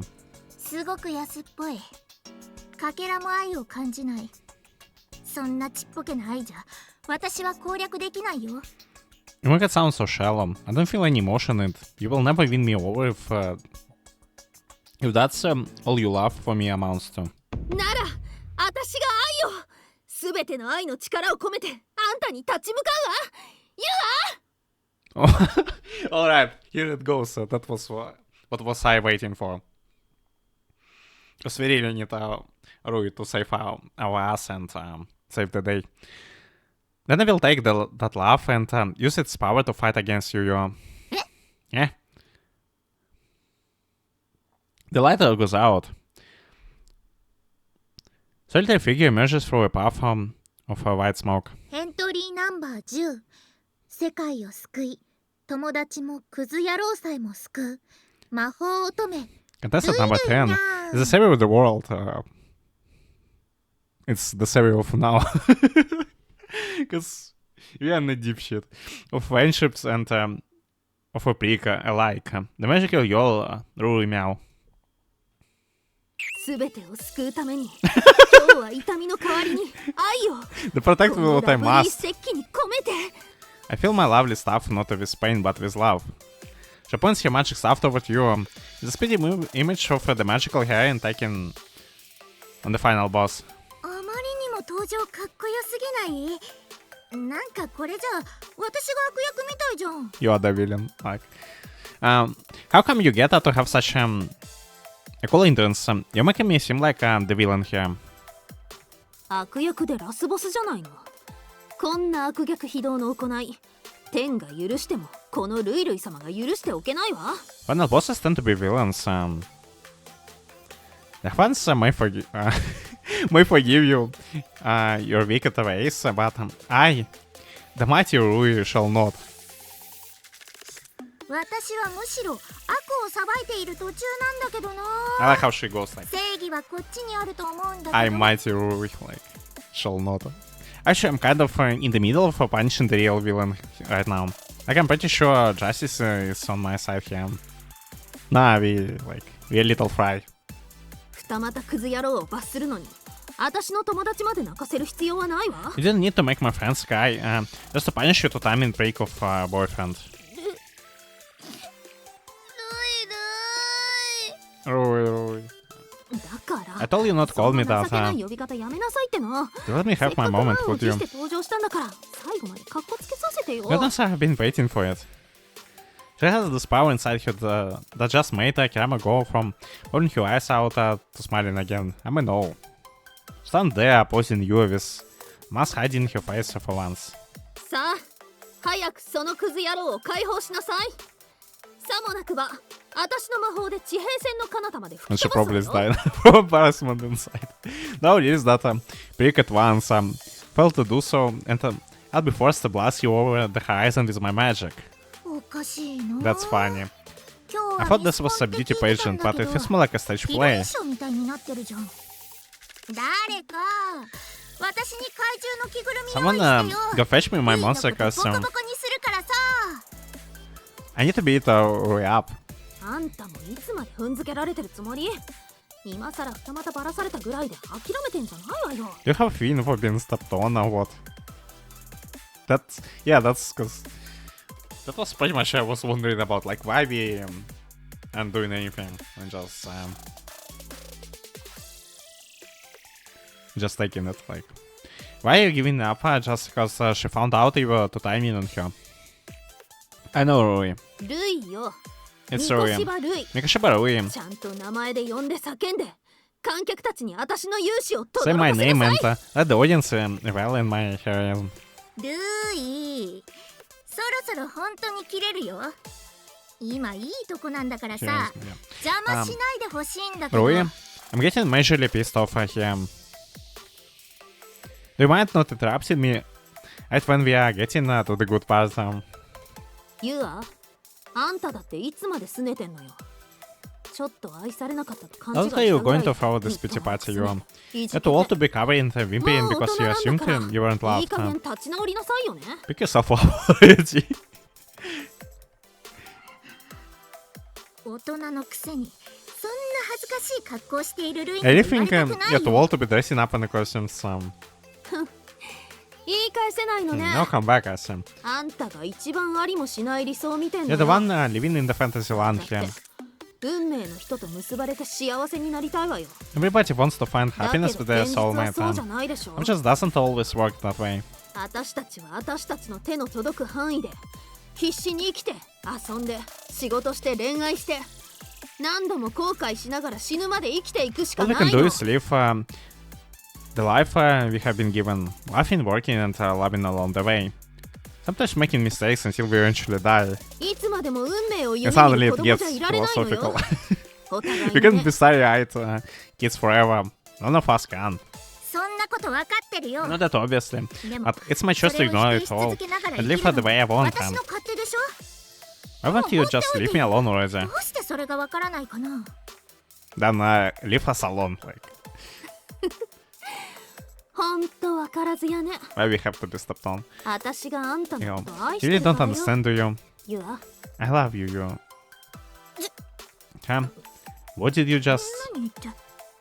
すごく安っぽいかけらも愛を感じないそんなちっぽけな愛じゃ私は攻略できないよ You make it sound so shallow. I don't feel any emotion in it. You will never win me over if that's all you love for me amounts to. なら私が愛をすべての愛の力を込めてあんたに立ち向かうわ Alright, here it goes. That was what was I waiting for. Because we really need Rui to save our ass and save the day. Then I will take that love and use its power to fight against you. Yeah. The lighter goes out. Solitary figure emerges through a puff of white smoke. エントリーナンバー10世界を救い友達もクズ野郎さえも救う魔法乙女 Contestant number 10 is the savior of the world. It's the savior of now. Because we are in the deep shit. Of friendships and of a prick alike. The magical girl, Rui Meow. 全てを救うために今日は痛みの代わりに愛を The protect こ with の what I ラブリー must. 石器に込めて I feel my lovely stuff not with pain but with love. She points her magic stuff toward you. It's a speedy image of the magical hair taken on the final boss. あまりにも登場かっこよすぎない？なんかこれじゃ私が悪役みたいじゃん。 You are the villain. Like, how come you get to have such a cool entrance? You're making me seem like the villain here. 悪役でラスボスじゃないの。こんな悪逆非道の行い、天が許してもこのルイルイ様が許しておけないわ。Final bosses tend to be villains. The fans may forgive you your wicked ways, but I, the mighty Rui, shall not. 私はむしろ悪を裁いている途中なんだけどな。 I like how she goes like, 正義はこっちにあると思うんだけど。 I, mighty Rui, like, shall not. Actually, I'm kind of in the middle of punishing the real villain right now. Like, I'm pretty sure justice is on my side here. Nah, we're a little fry. 二股クズ野郎を罰するのに私の友達まで泣かせる必要はないわ。 You didn't need to make my friends cry, just to punish you to time in break of boyfriend. Rui. だから I told you not to call me そんな that. 情けない呼び方やめなさいっての。 Let me have my moment, せっか would く you? 満を持して登場したんだから最後までカッコつけさせてよ。 Goodness, I have been waiting for it. She has this power inside her that just made Kirama go from pulling her eyes out to smiling again. I mean, no. Stand there, posing you with mask hiding her face for once. さあ早くそのクズ野郎を解放しなさい。さもなくば私の魔法で地平線の彼方まで And 吹 she き飛ば probably す is わよ。 dying from embarrassment inside. Now it is that Brick at once failed to do so, and I'll be forced to blast you over the horizon with my magic. おかしいの。 That's funny. 今日 I は thought this was a ミ beauty スコンって聞いてたん pageant, だ but け it ど feels more like a stage リノベー play. ションみたいになってるじゃん。誰か私に怪獣の着ぐるみ Someone 用意してよ。 go fetch me my ルイの monster ことボコ costume. ボコにするからさ。 I need to beat Rui up. あんたもいつまで踏んづけられてるつもり？今さら二股ばらされたぐらいで諦めてんじゃないわよ。 You have a feeling for being stepped on or what? That's cause that was pretty much I was wondering about, like, why we aren't doing anything and just taking it, like, why are you giving up just because she found out you were to time in on her? I know Rui. ルイよ。 It's ミコ Rui. シバルイ。 Mikoshiba Rui. ちゃんと名前で呼んで叫んで観客たちに私の勇姿を Say 轟 my かせ name な and さい。 let the audience revel in my heroism. ルイそろそろ本当に切れるよ。今いいとこなんだからさ Heroism, yeah. 邪魔しないでほしいんだけど。 Rui, I'm getting majorly pissed off here. You might not interrupt me right when we are getting to the good part. ユアあんただっていつまで拗ねてんのよ。ちょっと愛されなかったと勘違い I'll した tell you ぐらい going to throw this みっと pity も party 拗 you ね on. いじけ You て had to all to be covered in whimpering もう because 大 you 人なんだ assumed から you weren't いい loved. 加減立ち直りなさいよね。 Pick yourself up already. 大人のくせにそんな恥ずかしい格好しているルイに I 言 really われ think たくない you had よ。 all to be dressing up in the costumes. 言い返せないのね。 Now come back, Asim. あんたが一番ありもしない理想を見てんの You're よ。 the one living in the fantasy land だっ here. て運命の人と結ばれて幸せになりたいわよ。 Everybody wants to find だけど happiness with their 現実は soulmate. そうじゃないでしょ。 It just doesn't always work that way. 私たちは私たちの手の届く範囲で必死に生きて遊んで仕事して恋愛して何度も後悔しながら死ぬまで生きていくしか All we な can い do の。 is live the life we have been given, laughing, working, and loving along the way. Sometimes making mistakes until we eventually die. いつまでも運命を夢 And 見 suddenly る子 it 供 gets じゃいられないのよ。 philosophical. お互い We に can ね be starry-eyed kids forever. None of us can. そんなこと分かってるよ。 Not that obviously. でも But it's my choice そ to れを ignore 否定 it し all 続けながら and 生 live き for る the の way I も want. 私の勝手でしょ。 Why won't you just leave me alone ど already? うしてそれが分からないかな。 Then leave us alone. Like, ほんと分からずやね。 why we have to be stepped on? 私があんた You の know, こと愛し you て really るか don't らよ。 understand, do you? ユア I love you, you. Huh? What did you just... 何言って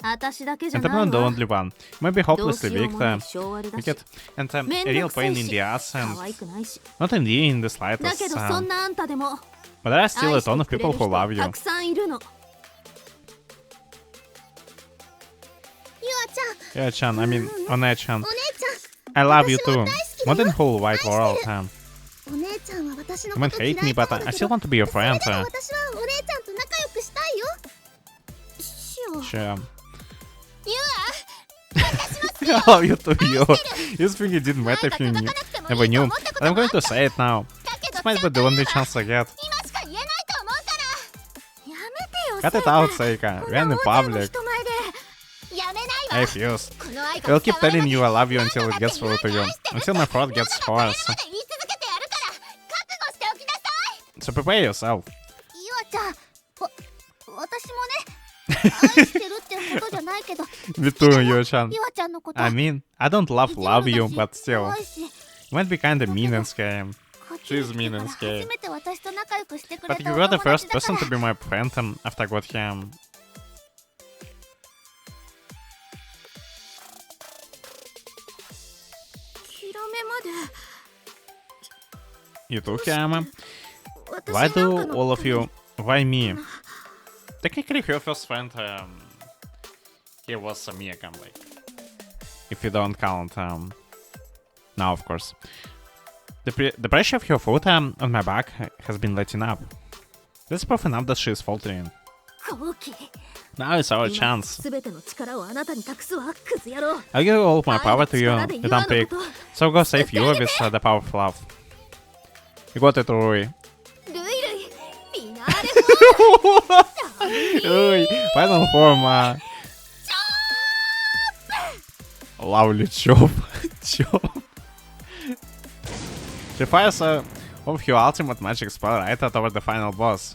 私だけじゃ And な I'm い not the わ only one. Maybe どう hopelessly しよう weak, もない性悪だ I し get, and a めん real どくさ pain い in し the ass, and 可愛くないし not indeed in the だ slightest. けどそんなあんたでも But there are still 愛 a して ton of くれ people る who 人 love you. たくさんいるのゆあちゃん Yeah, Chan, I mean, One-chan. お姉ち I love you 私も too. 大好きだよ。 More than whole wide world. ゃんお姉ちゃんは私の You こ might と嫌 hate me, いか but も I だけ still ど want to be your それ friend. でも私はお姉ちゃんと仲良くしたいよしよう Sure. I love you too, you. You think it didn't matter if you knew. Never knew. But I'm going to say it now. だけど This might be the only chance I get. 今しか言えないと思うからやめてよ Cut it セイカ out, Seika. こ We're ん in な the 大勢の public. 人前でやめ I ないわ refuse. この愛 I will が keep 伝わら telling ない you I love you 何 until 度 it だって gets through to 言 you. うに愛してる Until my throat gets 何度も hoarse. 言い続けてやるから覚悟しておきなさい So prepare yourself. ゆあちゃん私もね愛してるってことじゃないけど Me too, Yo-chan. ゆあちゃんのこと I mean, I don't love you, but still. 怖いし You might be kinda mean and scary. こっちに She's mean 来て and から scary. 初めて私と仲良くしてくれ But た you お were the 友 first 達だか person ら to be my friend after I got him. ヒラメまで You too, Hiyama? 私 Why なんか do の all of you... Why me? Technically, your first friend, he was Miyakam, like... If you don't count, now, of course. The pressure of your foot on my back has been letting up. This is proof enough that she is faltering. 後期 Now is our 今 chance. すべての力をあなたに託すわクズ野郎 I'll give all of my power to you, 愛の力で you ユ don't アの pick. こと So go save you with the power of love. You got it, Rui. ルイルイフィナーレ Ui, final form. Lovely chop. Chop. She fires of your ultimate magic spell right toward the final boss.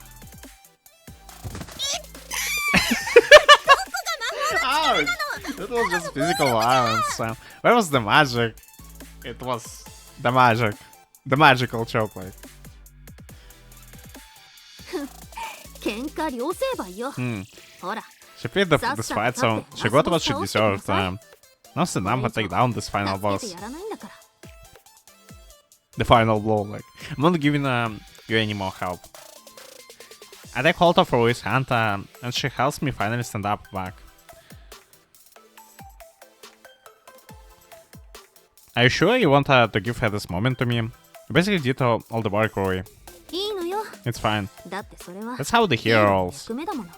Ouch! That was just physical violence. Where was the magic? It was the magic. The magical chocolate. 喧嘩両成敗よ ほら She played this fight, so she got what she deserved. Now sit down and take down this final 助け boss. てやらないんだから The final blow, like. I'm not giving you any more help. I take hold of Rui's hand, and she helps me finally stand up back. Are you sure you want to give her this moment to me? You basically did all the work, Rui. いいのよ It's fine. だってそれは That's how the hero rolls. 役目だもの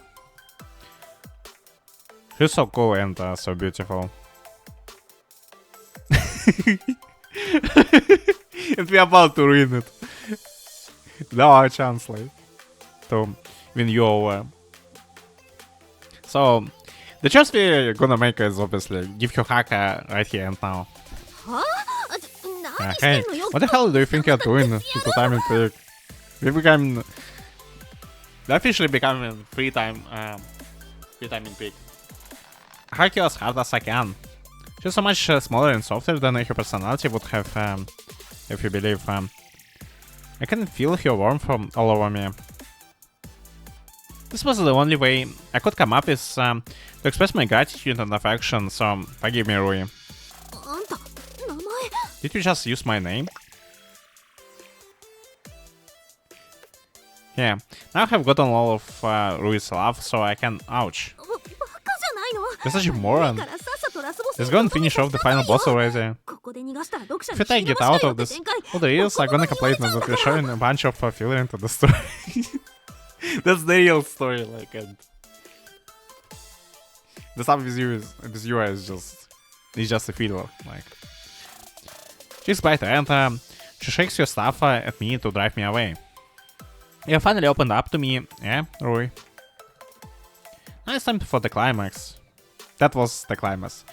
She's so cool and so beautiful. And we're about to ruin it. Now our chance, like, to win you over. So, the choice we're gonna make is obviously give you Haka right here and now. はあ何して Hey, んのよ what the hell do you think you're doing? It's a timing trick. We become... We officially becoming free-timing pig. Haki as hard as I can. She's so much smaller and softer than her personality would have, if you believe. I can feel her warmth all over me. This was the only way I could come up with to express my gratitude and affection, so forgive me, Rui. あんた名前 Did you just use my name? Yeah, now I have gotten all of Rui's love, so I can... Ouch. バカじゃないの You're such a moron. だからさっさとラスボス Let's go and finish off the final boss already. ここで逃がしたら読者 If に I 引き get 伸ば out したいよ of って this, 展開 all the reels are gonna complain that we're showing a bunch of filler into the story. That's the real story, like, and the stuff with you is just a filler, like. She's bright and she shakes your stuff at me to drive me away. You finally opened up to me, yeah, Rui. Now it's time for the climax. That was the climax.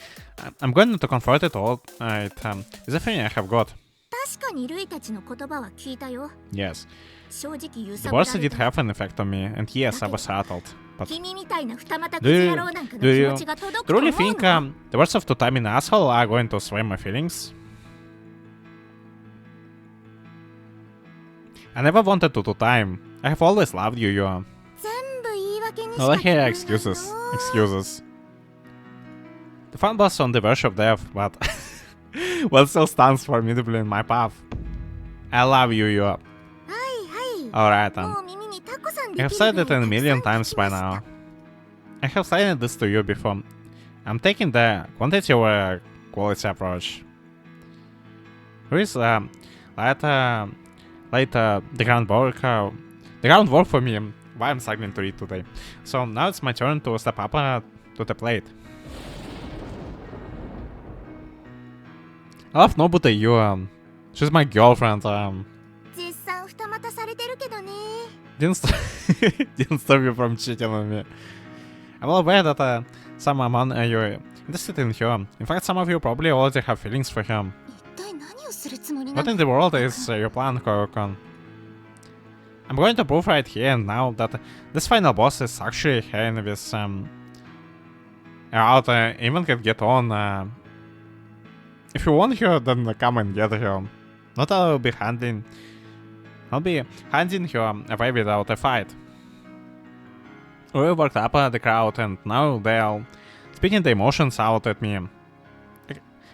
I'm going to convert it all. It's everything I have got. 確かにルイたちの言葉は聞いたよ Yes. 正直揺 The さぶら words れ did た have an effect on me, and yes, I was startled. But 君みたいな二股 Do クズ you- 野郎なんかの do 気 you- 持ちが届く do と you 思う really think の the words of to time in asshole are going to sway my feelings? I never wanted to time. I have always loved you, you. 全部言い訳にし No, か I 聞こえ hear ない excuses. の Excuses. The fun boss on the verge of death, but what still stands formidably in my path. I love you, you. はいは Alright い then. もう耳にタコさん I で have き said る it ぐらい a たく million さん times 聞き by ました now. I have said this to you before. I'm taking the quantity over quality approach. There is the groundwork for me. Why I'm struggling to read today. So now it's my turn to step up to the plate. I love Nobuta, you. She's my girlfriend. 絶賛二股されてるけどね Didn't stop you from cheating on me. I'm well aware that some among you interested in her. In fact, some of you probably already have feelings for her. 一体何をするつもりな What の in the world is your plan, Korokon? I'm going to prove right here and now that this final boss is actually here in this out. Even can get on. If you want her, then come and get her. Not I'll be handing her away without a fight. We worked up the crowd and now they're speaking the emotions out at me.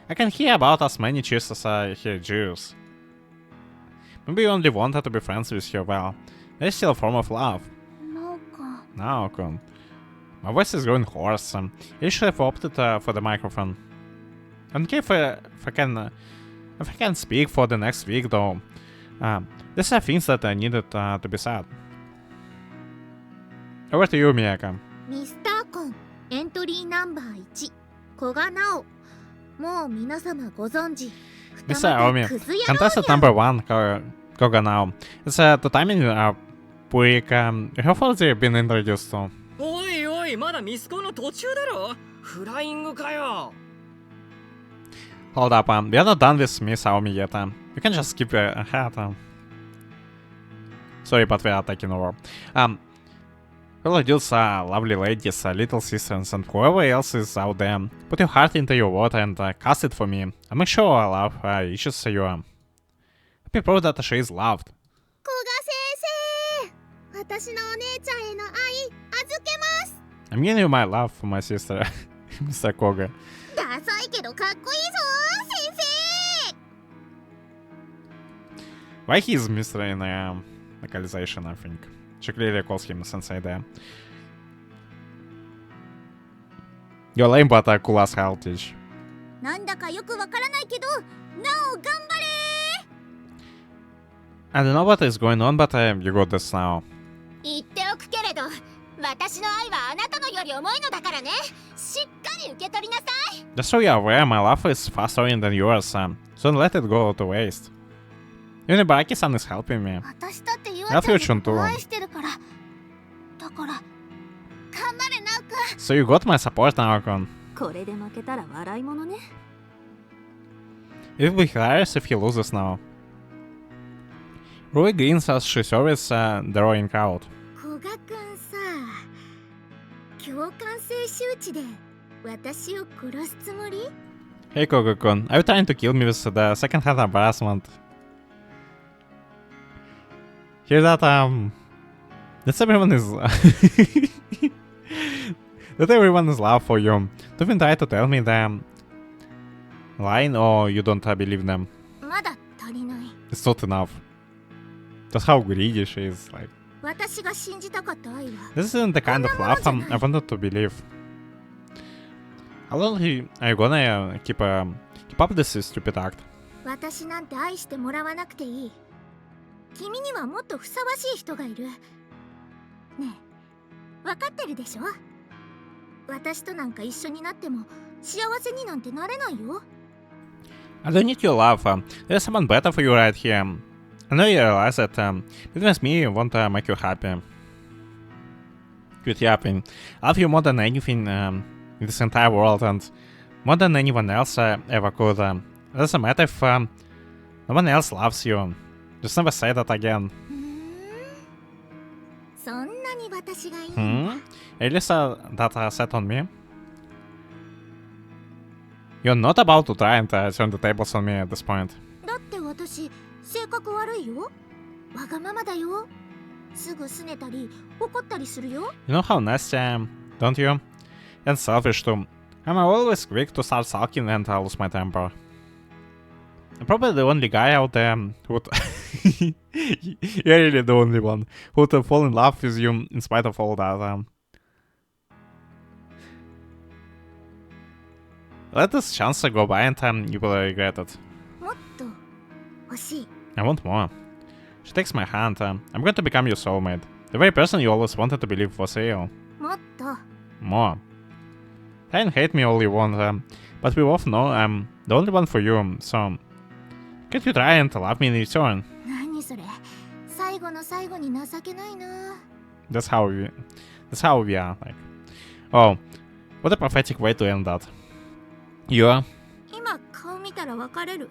I can hear about as many cheers as I hear jeers. Maybe you only wanted to be friends with her. Well, there's still a form of love. なんか Now, Kun. My voice is growing hoarse. I should have opted for the microphone. I don't care if I can speak for the next week, though. These are things that I needed to be said. Over to you, Miyaka. ミスターコンエントリーナンバー1古賀直もう皆様ご存知 Mr. Aomi, contestant number 1, Koga now. It's the timing Puik. You have already been introduced to. おいおいまだミスコンの途中だろフライングかよ Hold up, we are not done with Miss Aomi yet. You can just skip ahead. Sorry, but we are taking over. Hello, dudes, lovely ladies, little sisters, and whoever else is out there. Put your heart into your water and cast it for me. I'll make sure I love each of you. Be proud that she is loved. 古賀先生私のお姉ちゃんへの愛預けます I'm giving you my love for my sister, Mr. Koga. ダサいけどかっこいいぞ先 Why he is Mr. in localization, I think. She clearly calls him Sensei there. You're lame, but cool as hell, Teach. 生なんだかよくわからないけどなお頑張れ I don't know what is going on, but you got this now. 言っておくけれど私の愛はあなたのより重いのだからねしっかり受け取りなさい Just so you're aware, my love is faster than yours, so don't let it go to waste. Even Baraki-san is helping me. 私だってゆああちゃんちょんとのこと愛してるからだから頑張れナオくん So you got my support, Naokon. これで負けたら笑い物ね It would be hilarious if he loses now. Rui grins as she surveys the roaring crowd. 古賀くんさ共感性周知で私を殺すつもり Hey Koga-kun, are you trying to kill me with the second-hand embarrassment? Hear that, that everyone is... that everyone is love for you. Don't even try to tell me them lying or you don't believe them. まだ足りない It's not enough. That's how greedy she is, like... 私が信じたかった愛は This isn't the kind of love I wanted to believe. How long are you gonna keep up this stupid act? 私なんて愛してもらわなくていい君にはもっとふさわしい人がいるねえ分かってるでしょ私となんか一緒になっても幸せになんてなれないよ I don't need your love. There's someone better for you right here. I know you realize that between me won't make you happy. Good yapping. I love you more than anything in this entire world and more than anyone else ever could. It doesn't matter if no one else loves you. Just never say that again. そんなに私がいい Really that set on me? You're not about to try and turn the tables on me at this point. だって私性格悪いよわがままだよすぐ拗ねたり怒ったりするよ You know how nasty I am, don't you? And selfish too. I'm always quick to start sulking and I lose my temper. I'm probably the only guy out there who would... You're really the only one who would fall in love with you in spite of all that. Let this chance go by and you will regret it. もっと欲しい。 I want more. She takes my hand. I'm going to become your soulmate. The very person you always wanted to believe was real. もっと More. Try and hate me all you want, but we both know I'm the only one for you, so... Can't you try and love me in return? 何それ。最後の最後に情けないな。 That's how we are, like... Oh, what a pathetic way to end that. You are? 今顔見たら別れる。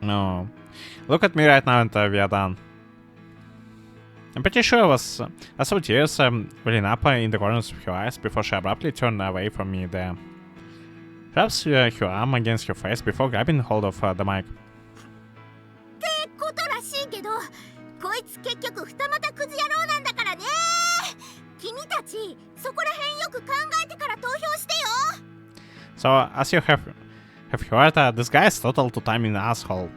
No. Look at me right now and we are done. I'm pretty sure I saw tears welling up in the corners of her eyes before she abruptly turned away from me there. Perhaps her arm against her face before grabbing hold of the mic. ってことらしいけど、こいつ結局二股クズ野郎なんだからね。君たち、そこら辺よく考えてから投票してよ。 So, as you have heard, this guy is total two-timing asshole.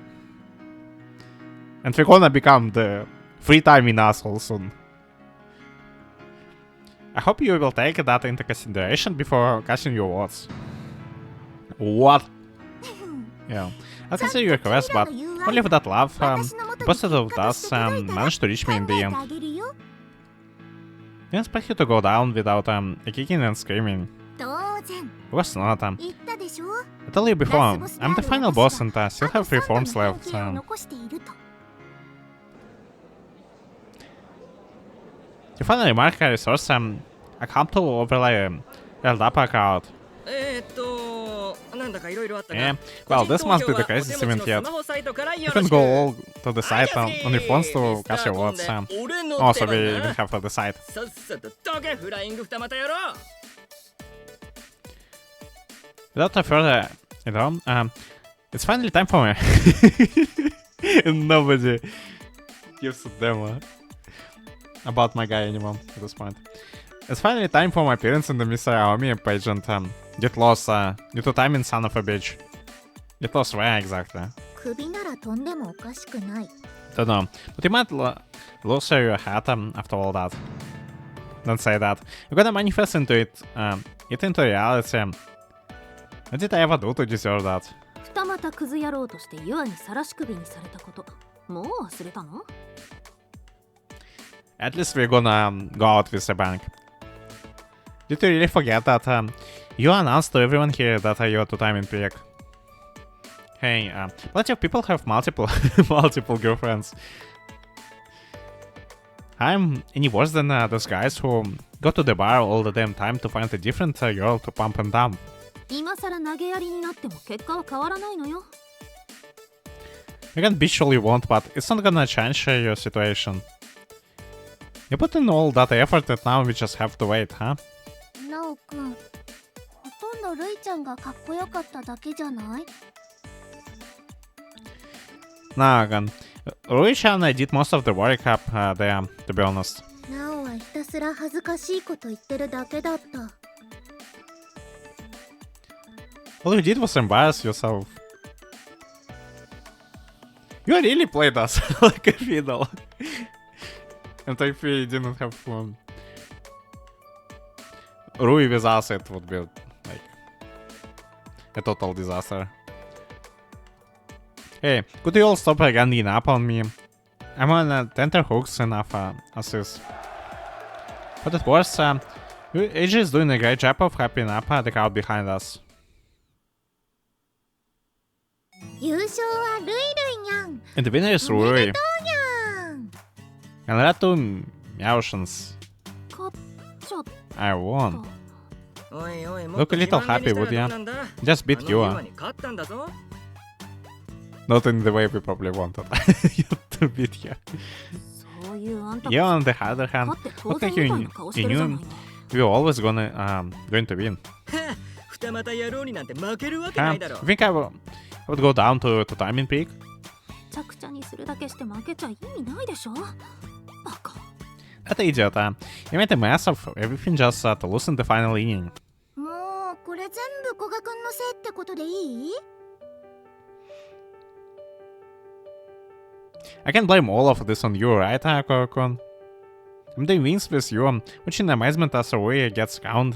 And we're gonna become the three-timing asshole soon. I hope you will take that into consideration before casting your votes. What? Yeah. I'll consider your request, but only with that love, posted of us managed to reach me in the end. Didn't expect you to go down without kicking and screaming. 当然 Of course not. 言ったでしょ。 I told you before, I'm the final boss and still have 3 forms あ left. と3度の残していると。 Your final remark resource I come to overlay held up a crowd. なんだかいろいろあったが Yeah, well, this must be the craziest event yet. You can go all to the site on your phones to cast your votes. Also, we even have to decide. さっさとどけフライング二股野郎。 Without further ado, it's finally time for me. And nobody gives a damn about my guy anymore at this point. It's finally time for my appearance in the Mr. Army pageant. Get lost, you two-timing son of a bitch. Get lost where exactly? 首なら飛んでもおかしくない。 Don't know, but you might lose your hat after all that. Don't say that. You're gonna manifest into it into reality. What did I ever do to deserve that? 二股クズ野郎としてユアに晒し首にされたこと、もう忘れたの？ At least we're gonna go out with a bang. Did you really forget that you announced to everyone here that you're two-timing pig? Hey, plenty of people have multiple girlfriends. I'm any worse than those guys who go to the bar all the damn time to find a different girl to pump and dump. 今さら投げやりになっても結果は変わらないのよ。 You can bitch all you want, but it's not gonna change your situation. You put in all that effort and now we just have to wait, huh? なおくん、ほとんどルイちゃんがかっこよかっただけじゃない？ Nah, Rui-chan did most of the work up there, to be honest. なおはひたすら恥ずかしいこと言ってるだけだった。 All you did was embarrass yourself. You really played us like a fiddle. And if we didn't have Rui with us, it would be like a total disaster. Hey, could you all stop ganging up on me? I'm on tenter hooks enough as is. But at worst, AJ is doing a great job of wrapping up the crowd behind us. 優勝はルイルイやん。 And the winner is おめ Rui. でとうやん。 And that two Meowshans. 勝っちゃっ I た。 won. おいおい、 Look a little happy, would ya? Just beat you, 勝ったんだぞ。 Not in the way we probably wanted. You to beat you. そういうあんた You, on the other hand, 勝って当 look 然 like み you, たいな顔して you るじゃな knew いの。 we were always going to win. 二股野郎になんて負けるわけないだろ You。think I would go down to timing peak? めちゃくちゃにするだけして負けちゃ意味ないでしょ。バカ。 That idiot, you made a mess of everything just to lose in the final inning. もうこれ全部古賀くんのせいってことでいい？ I can blame all of this on you, right, Koga-kun? I'm doing things with you, which in amazement as Rui gets count,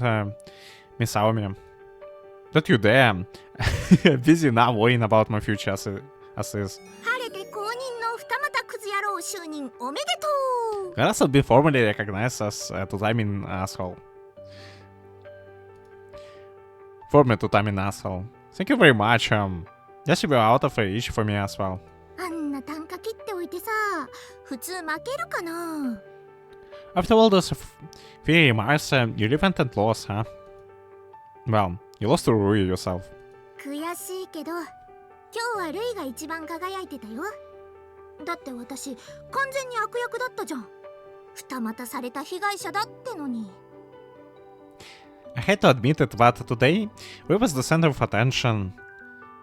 Misaomi. Don't you dare. Busy now worrying about my future as is. 晴れて公認の二股クズ野郎就任おめでとう。 Let us be formally recognized as Tutamin asshole. Former Tutamin asshole. Thank you very much. Yes, you were out of reach for me as well. あんな単価切っておいてさ、普通負けるかな？ After all those fiery remarks, you repented loss, huh? Well, you lost to Rui yourself. 悔しいけど、今日はルイが一番輝いてたよ。だって私、完全に悪役だったじゃん。二股された被害者だってのに。I hate to admit it, but today, Rui was the center of attention.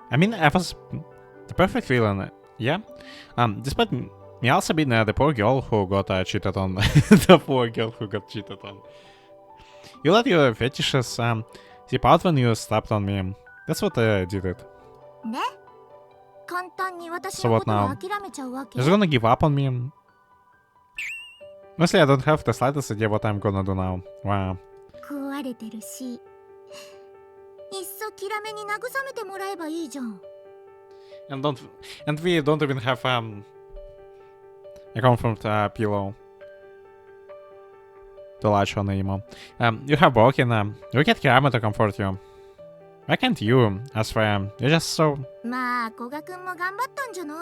I mean, I was the perfect villain, yeah? Despite me also being the poor girl who got cheated on. The poor girl who got cheated on. You let your fetishes zip out when you slapped on me. That's what did it. ね？簡単に私 So の what ことを now? 諦めちゃうわけ？ You're gonna give up on me? Honestly, I don't have the slightest idea what I'm gonna do now. Wow. 壊れてるし。いっそキラメに慰めてもらえばいいじゃん。And we don't even have a comfort pillow to latch on anymore. You have broken. You get Kirama to comfort you. Why can't you? I swear, you're just so. まあ、古賀くんも頑張ったんじゃない？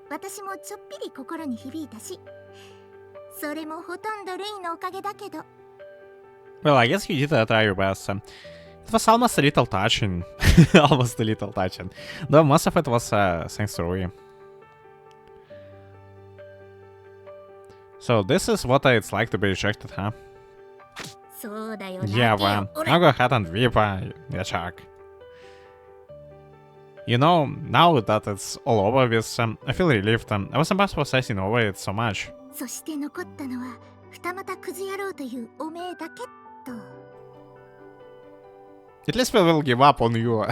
私もちょっぴり心に響いたし。それもほとんどルイのおかげだけど。Well, I guess you did try your best. It was almost a little touching. Almost a little touching. Though most of it was thanks to Rui. So this is what it's like to be rejected, huh? そうだよ。 Yeah, well, now go ahead and weep, you shark. You know, now that it's all over with, I feel relieved. I wasn't processing over it so much. そして残ったのは二股クズ野郎というおめえだけと。 At least we will give up on you.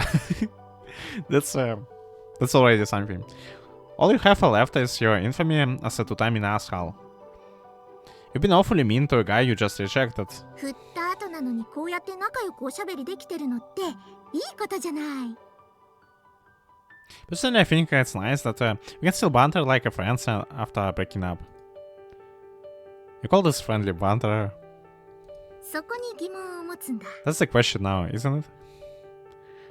That's already something. All you have left is your infamy as a two-timing asshole. You've been awfully mean to a guy you just rejected. 振った後なのにこうやって仲良くおしゃべりできてるのっていいことじゃない。 Personally, I think it's nice that we can still banter like friends after breaking up. You call this friendly banter? そこに疑問を持つんだ。 That's the question now, isn't it?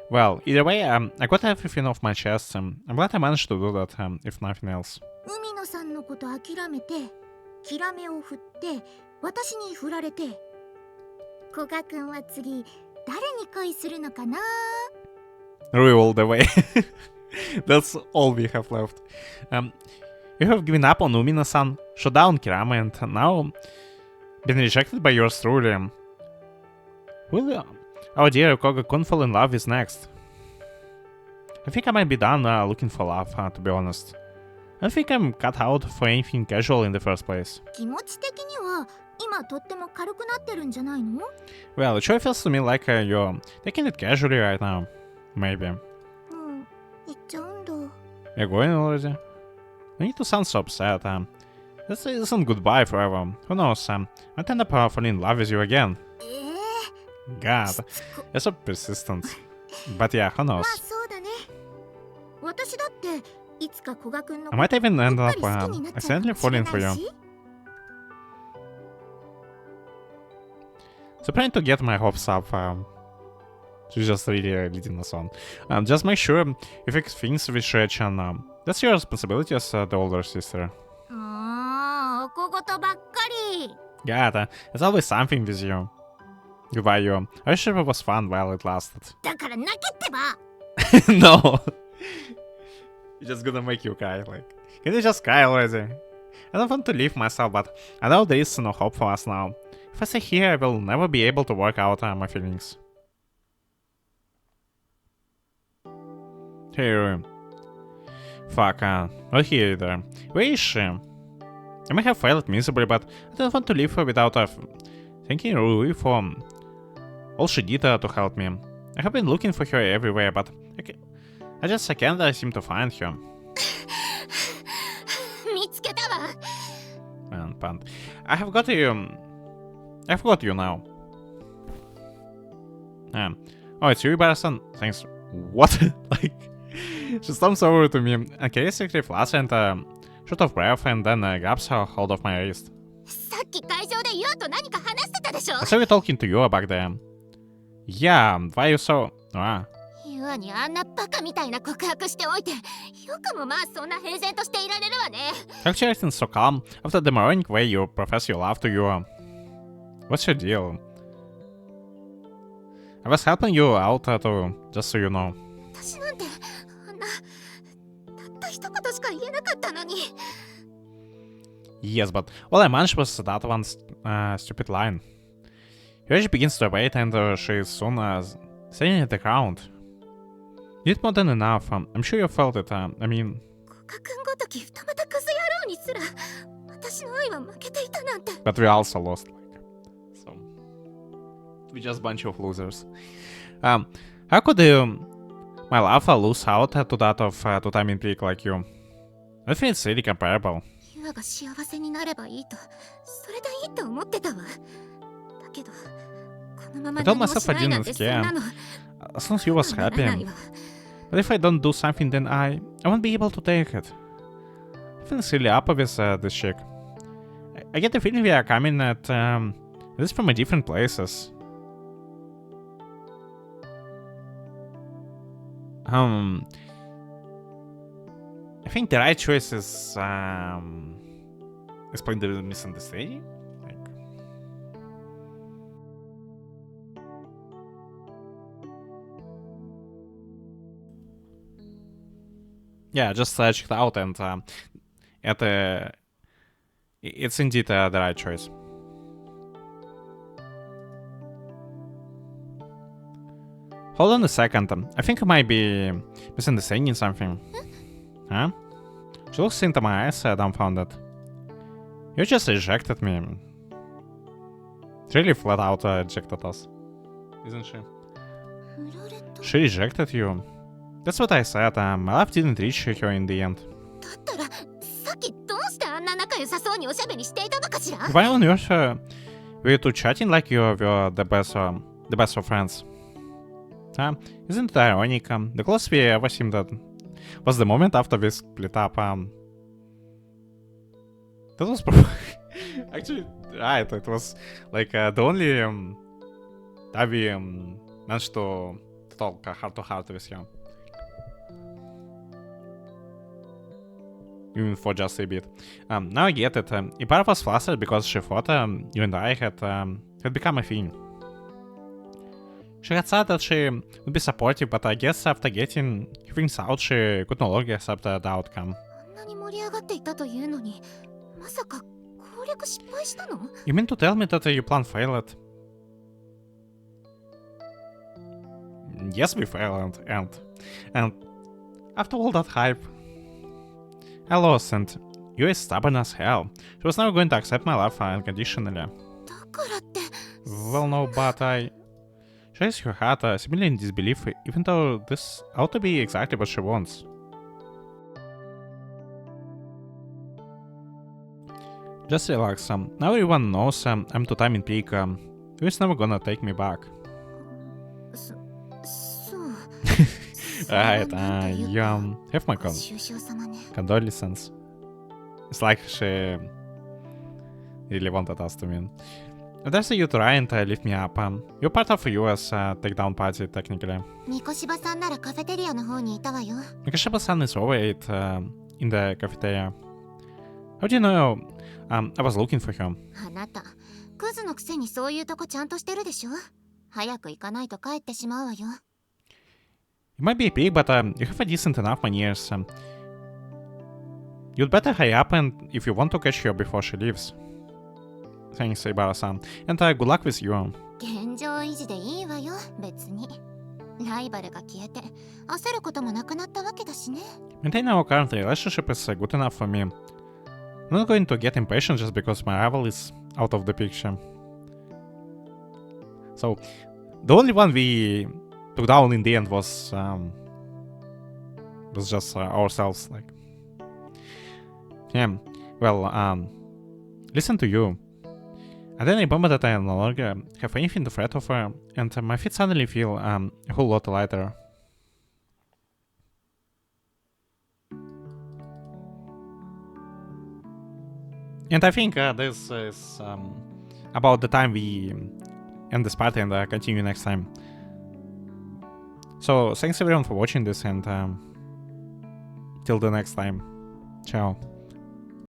Well, either way, I got everything off my chest. I'm glad I managed to do that, if nothing else. 海野さんのこと諦めて、キラメを振って、私に振られて。古賀くんは次、誰に恋するのかな？ Rui all the way. That's all we have left. You have given up on Umina-san, shut down Kirama, and now been rejected by yours truly. Will our dear Koga-kun fall in love with next? I think I might be done looking for love, to be honest. I think I'm cut out for anything casual in the first place. 気持ち的には今とっても軽くなってるんじゃないの？ Well, it sure feels to me like you're taking it casually right now. Maybe. 行っちゃうんだ。 You're going already? No need to sound so upset. This isn't goodbye forever. Who knows? I might end up falling in love with you again. God, you're so persistent. But yeah, who まあ knows? そうだね。私だっていつか古賀くんの I might even end やっ up ぱり好きになっちゃうか accidentally もしれ falling な for い you. し。 So trying to get my hopes up. She's just really leading us on. Just make sure you fix things with Rich, and that's your responsibility as the older sister. お小言ばっかり。 God, it's always something with you. Goodbye, you. Our relationship was fun while it lasted. だから泣けってば。 No! It's just gonna make you cry, like... Can you just cry already? I don't want to leave myself, but I know there is no hope for us now. If I stay here, I will never be able to work out my feelings. Hey, fuck, not here either. Where is she? I may have failed miserably, but I don't want to leave her without thanking Rui for all she did to help me. I have been looking for her everywhere, but I can't seem to find her. 見つけたわ。 Man, pant. I forgot you now. Oh, it's you, Barson? Thanks. What? Like, she stomps over to me and characteristically flashes and short of breath and then grabs her hold of my wrist. さっき会場でユアと何か話してたでしょ。 I saw you talking to you back there. Yeah, why you so... Ah. ユアにあんなバカみたいな告白しておいて、よくもまあそんな平然としていられるわね。 Actually, everything's so calm after the moronic way you profess your love to you. What's your deal? I was helping you out too, just so you know. 私なんてあんなたった一言しか言えなかったのに。 Yes, but all I managed was that one stupid line. Yoshi begins to wait and she is soon standing at the ground. You did more than enough. I'm sure you felt it. I mean... 互角ごとき二股クズ野郎にすら私の愛は負けていたなんて。 But we also lost. So... We're just a bunch of losers. How could my love lose out to that of two-timing pig like you? I think it's really comparable. ユアが幸せになればいいと、それでいいと思ってたわ。だけど、このまま I told 何も myself し I ないなん didn't てそんな care. の。 As long as you was ならない happy. わ。 But if I don't do something, then I won't be able to take it. I feel really up with this chick. I get the feeling we are coming at this from different places. I think the right choice is explain the misunderstanding. Like, yeah, just checked out and it's indeed the right choice. Hold on a second. I think I might be misunderstanding something. Huh? She looks into my eyes, dumbfounded. You just rejected me. Really flat out rejected us. Isn't she? 振られた。 She rejected you. That's what I said. My love didn't reach her in the end. だったら、さっきどうしてあんな仲良さそうにおしゃべりしていたのかしら。 Why on earth were you two chatting like you were the best of friends? Isn't it ironic? The closest we ever seemed was the moment after we split up. That was actually right. It was like the only time we managed to talk heart to heart with you. Even for just a bit. Now I get it. Ipara was flustered because she thought you and I had become a thing. She had said that she would be supportive, but I guess after getting things out, she could no longer accept the outcome. あんなに盛り上がっていたというのに、まさか攻略失敗したの？ You mean to tell me that your plan failed? Yes, we failed, and after all that hype, I lost, and you're as stubborn as hell. She was never going to accept my love unconditionally. だからって。 Well, no, but she has her heart seemingly in disbelief, even though this ought to be exactly what she wants. Just relax. Now everyone knows I'm two-timing peak. You're never gonna take me back. そう。 Right, you have my 首相様ね。 condolences. It's like she really wanted us to win. There's you to try and lift me up. You're part of US takedown party, technically. ニコシバさんならカフェテリアの方にいたわよ。 Mikashiba-san is overweight in the cafeteria. How do you know I was looking for him? あなた、クズのくせにそういうとこちゃんとしてるでしょ。早く行かないと帰ってしまうわよ。 You might be a pig, but you have a decent enough manners. You'd better hurry up and if you want to catch her before she leaves. Thanks, Ibara-san. And good luck with you. 現状維持でいいわよ、別に。ライバルが消えて、焦ることもなくなったわけだしね。 Maintaining our current relationship is good enough for me. I'm not going to get impatient just because my rival is out of the picture. So, The only one we took down in the end was just ourselves. Like, yeah. Well, listen to you. And then I remember that I no longer have anything to fret over, and my feet suddenly feel a whole lot lighter. And I think this is about the time we end this party and continue next time. So thanks everyone for watching this, and till the next time. Ciao.